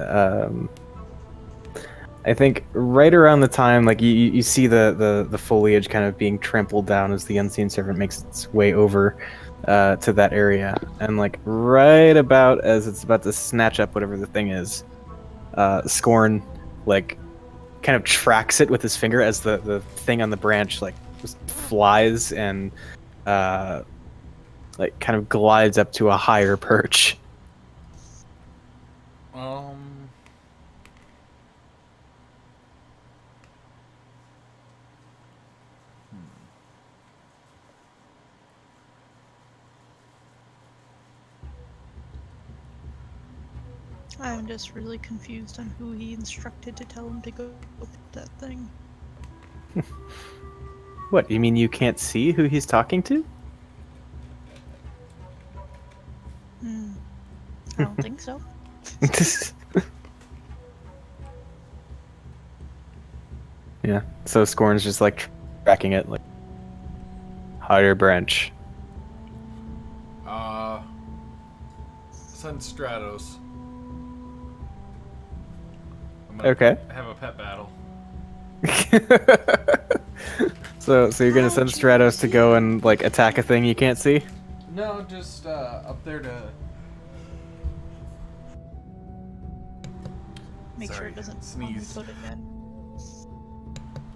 I think right around the time, like, you see the foliage kind of being trampled down as the unseen servant makes its way over to that area. And, like, right about as it's about to snatch up whatever the thing is, Scorn, like, kind of tracks it with his finger as the thing on the branch, like, just flies and, like, kind of glides up to a higher perch. I'm just really confused on who he instructed to tell him to go with that thing. What, you mean you can't see who he's talking to? I don't think so. Yeah, so Scorn's just like tracking it, like higher branch. Send Stratos. Okay. Have a pet battle. So you're gonna send Stratos to go and like attack a thing you can't see? No, just up there to Make sure it doesn't sneeze. put it in.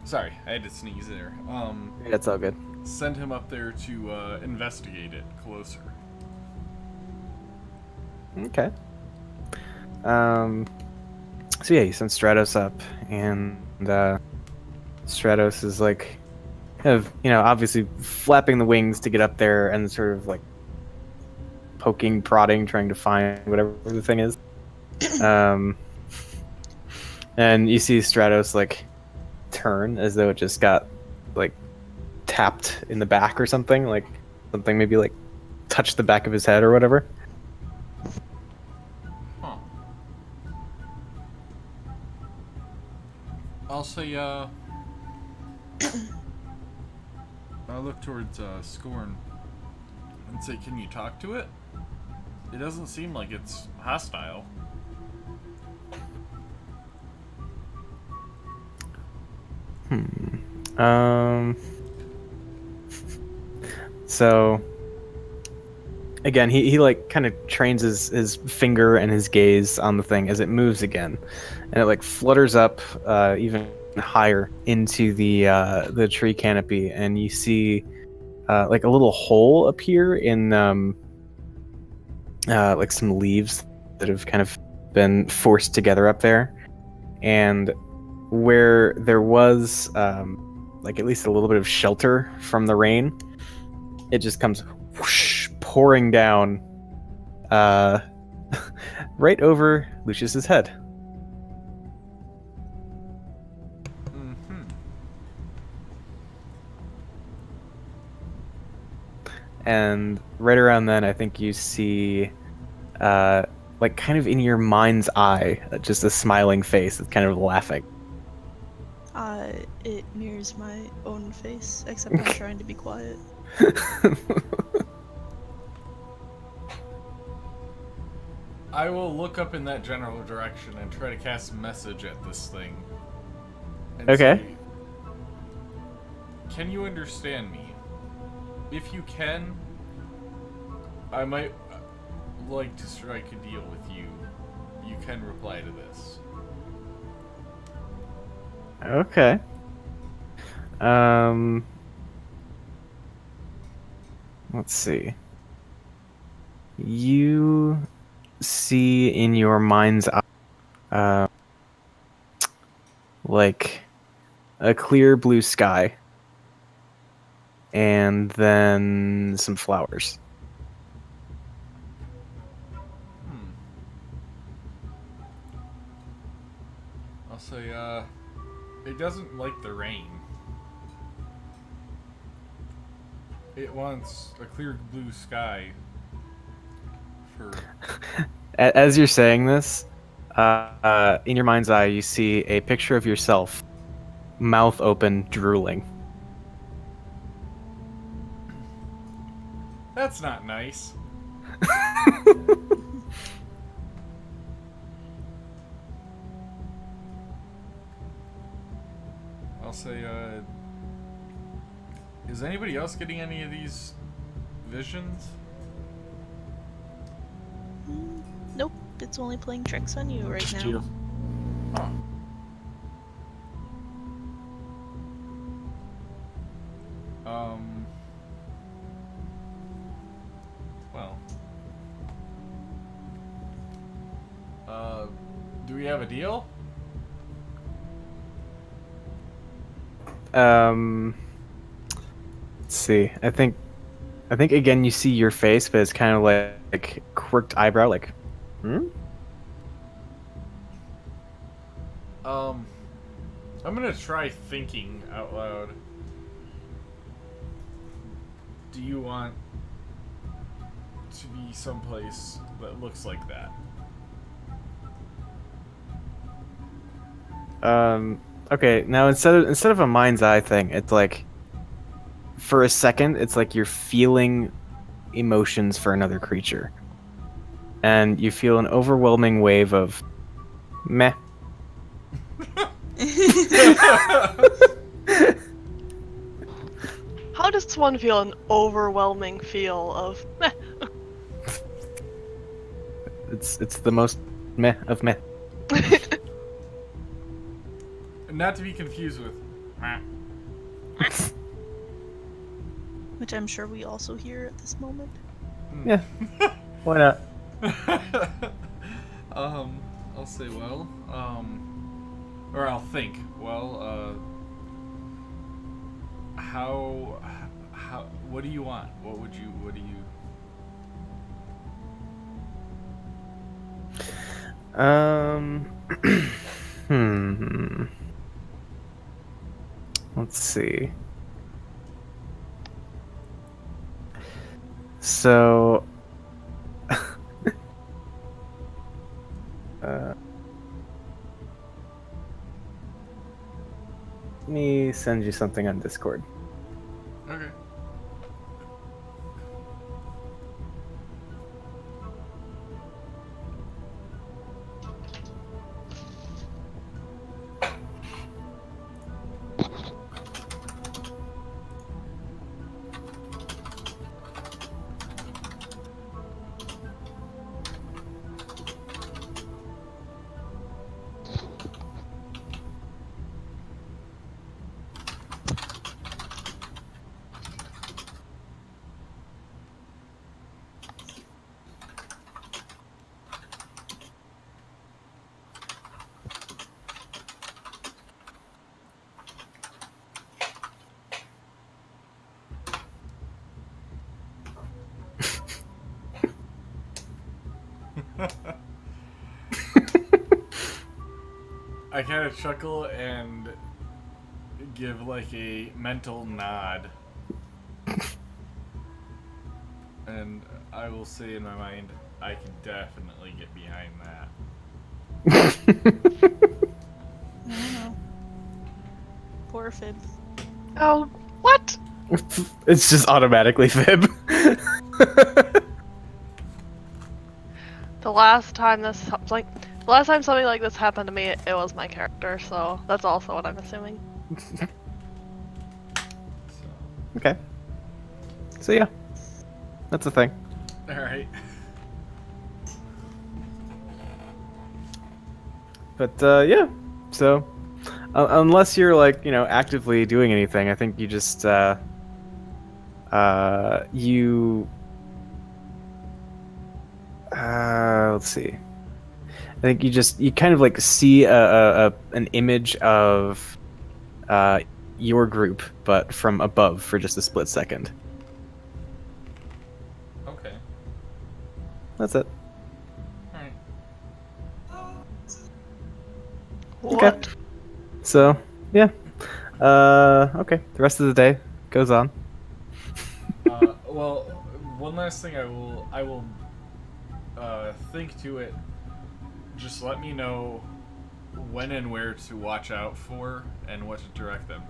Sorry, I had to sneeze there. That's all good. Send him up there to investigate it closer. Okay. So yeah, you send Stratos up, and Stratos is like, kind of, obviously flapping the wings to get up there and sort of like poking, prodding, trying to find whatever the thing is. And you see Stratos like turn as though it just got like tapped in the back or something, like something maybe like touched the back of his head or whatever. I'll say, I look towards Scorn and say, can you talk to it? It doesn't seem like it's hostile. So again, he like kind of trains his finger and his gaze on the thing as it moves again, and it like flutters up even higher into the tree canopy, and you see like a little hole appear in like some leaves that have kind of been forced together up there, and where there was like at least a little bit of shelter from the rain, it just comes whoosh, pouring down right over Lucius's head. And right around then, I think you see, like kind of in your mind's eye, just a smiling face that's kind of laughing. It mirrors my own face, except I'm trying to be quiet. I will look up in that general direction and try to cast a message at this thing. And Okay. say, can you understand me? If you can, I might like to strike a deal with you. You can reply to this. Okay. Let's see. You see in your mind's eye, like a clear blue sky, and then some flowers. I'll say, it doesn't like the rain. It wants a clear blue sky for... As you're saying this, in your mind's eye, you see a picture of yourself, mouth open, drooling. That's not nice. I'll say, is anybody else getting any of these visions? Nope, it's only playing tricks on you right Just now. you. Huh. Well. Do we have a deal? Let's see. I think again you see your face, but it's kind of like quirked eyebrow, like, hmm? I'm gonna try thinking out loud. Do you want to be someplace that looks like that? Okay, now instead of a mind's eye thing, it's like for a second, it's like you're feeling emotions for another creature. And you feel an overwhelming wave of meh. How does one feel an overwhelming feel of meh? It's the most meh of meh. Not to be confused with meh. Which I'm sure we also hear at this moment. Yeah. Why not? I'll say, well, or I'll think, well, how, what do you want? What do you... Let's see. So, let me send you something on Discord. Okay. I kind of chuckle and give like a mental nod. And I will say in my mind, I can definitely get behind that. I don't know. Poor Fib. Oh, what? It's just automatically Fib. The last time something like this happened to me, it was my character, so that's also what I'm assuming. So, Okay. So yeah, that's the thing. all right. But yeah, so unless you're like actively doing anything, I think you just let's see. I think you kind of like see an image of your group, but from above for just a split second. Okay. That's it. All right. What? So yeah. Okay. The rest of the day goes on. Well, one last thing I will think to it. Just let me know when and where to watch out for and what to direct them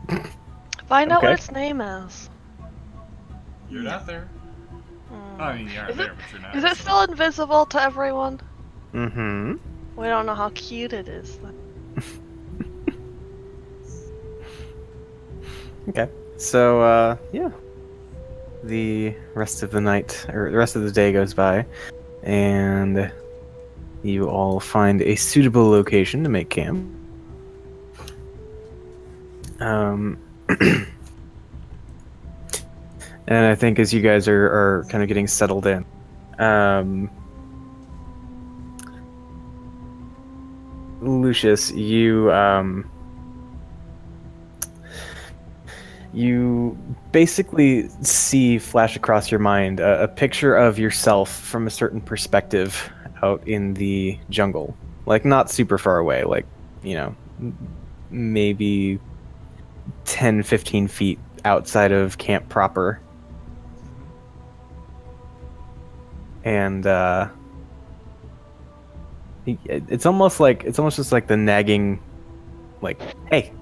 to. Find out what Okay. its name is. You're not there. Hmm. I mean, you aren't Is there, but you're not. Is it so- still invisible to everyone? Mm-hmm. We don't know how cute it is. Okay. So yeah. The rest of the night or the rest of the day goes by, and you all find a suitable location to make camp. And I think as you guys are kind of getting settled in, Lucius, you basically see flash across your mind a picture of yourself from a certain perspective out in the jungle. Like, not super far away, like, maybe 10, 15 feet outside of camp proper. And, it's almost just like the nagging, like, hey.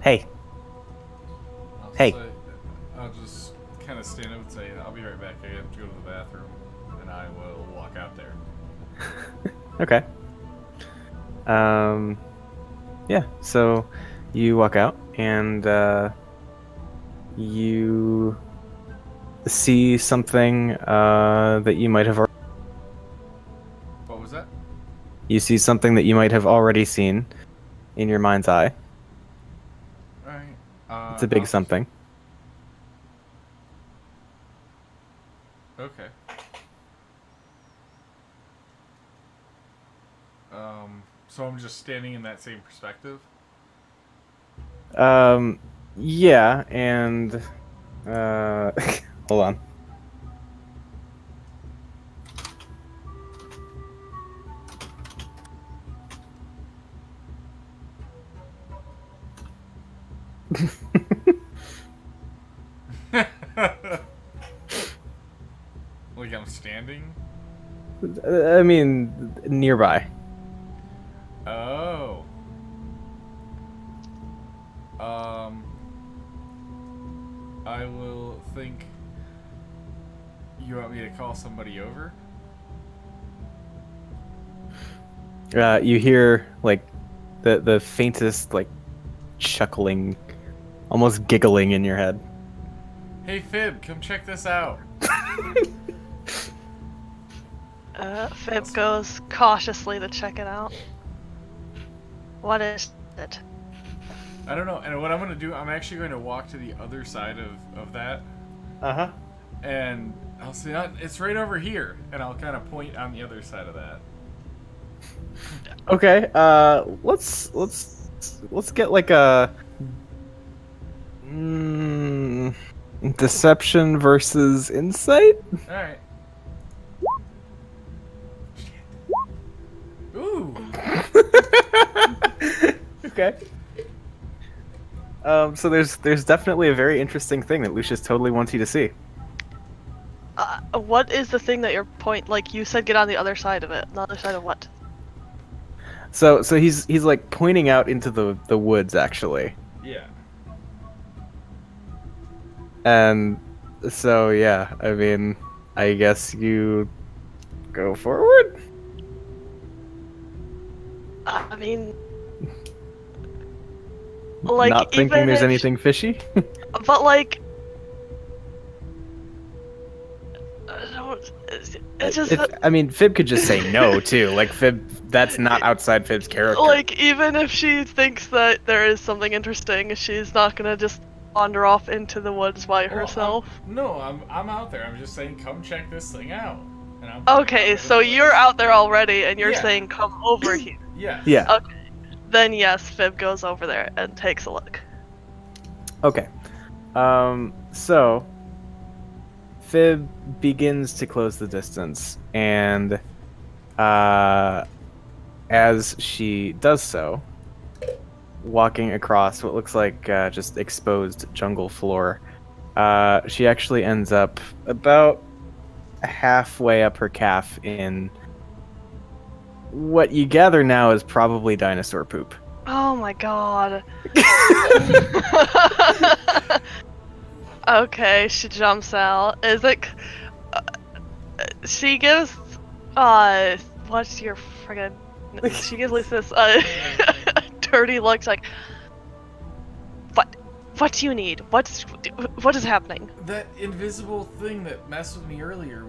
Hey. I'll just kind of stand up and say, I'll be right back. I have to go to the bathroom, and I will walk out there. Okay. Yeah, so you walk out and you see something that you might have What was that? you see something that you might have already seen in your mind's eye. All right. It's a big something. Okay. So I'm just standing in that same perspective. Yeah, and hold on. Like I'm standing. I mean, nearby. Oh. I will think. You want me to call somebody over? You hear like the faintest like chuckling, almost giggling in your head. Hey Fib, come check this out. Fib goes cautiously to check it out. What is it? I don't know. And what I'm gonna do, I'm actually going to walk to the other side of that, Uh-huh. and I'll say it's right over here, and I'll kind of point on the other side of that. Okay. Let's get like a deception versus insight. All right. Ooh. Okay. So there's definitely a very interesting thing that Lucius totally wants you to see. What is the thing that you're like you said get on the other side of it? The other side of what? So he's like pointing out into the woods actually. Yeah. And so yeah, I mean, I guess you go forward. I mean, like, Not thinking even there's if- anything fishy. but like, I don't- it's just I mean, Fib could just say no too. Like Fib, that's not outside Fib's character. like, even if she thinks that there is something interesting, she's not gonna just wander off into the woods by Well, herself. I'm out there. I'm just saying, come check this thing out. And I'm Okay, so you're out there already, and you're Yeah. saying come over here. Yeah. Yeah. Okay, then yes, Fib goes over there and takes a look. Okay. So Fib begins to close the distance, and as she does so, walking across what looks like just exposed jungle floor, she actually ends up about halfway up her calf in what you gather now is probably dinosaur poop. Oh my god. Okay, she jumps out. Is it? She gives. What's your friggin'? She gives Lisa this dirty look. Like, what? What do you need? What is happening? That invisible thing that messed with me earlier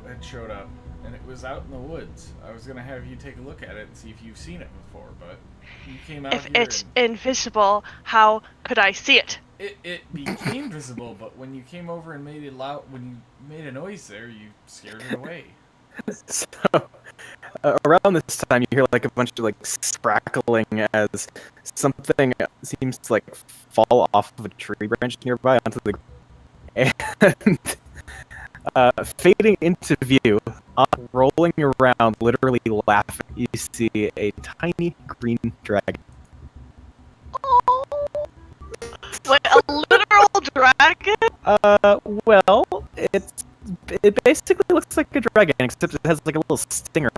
had showed up, and it was out in the woods. I was gonna have you take a look at it and see if you've seen it before, but you came out If here it's invisible, how could I see it? it became visible. But when you came over and made it loud, when you made a noise there, you scared it away. So, around this time, you hear like a bunch of like sprackling as something seems to like fall off of a tree branch nearby onto the ground. And fading into view, rolling around, literally laughing, you see a tiny green dragon. Oh. Wait, a literal dragon? Well, it basically looks like a dragon, except it has like a little stinger.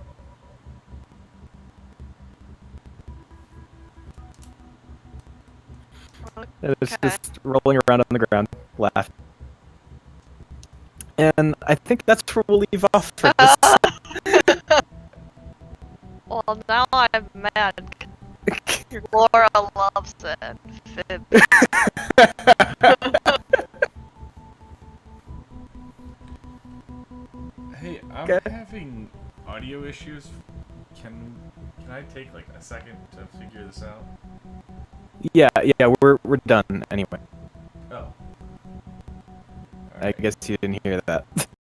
And it's Okay. just rolling around on the ground, laughing. And I think that's where we'll leave off for this. Well, now I'm mad. Laura loves it. Fib. Hey, I'm Okay. having audio issues. Can I take like a second to figure this out? Yeah, we're done anyway. Oh. I guess you didn't hear that.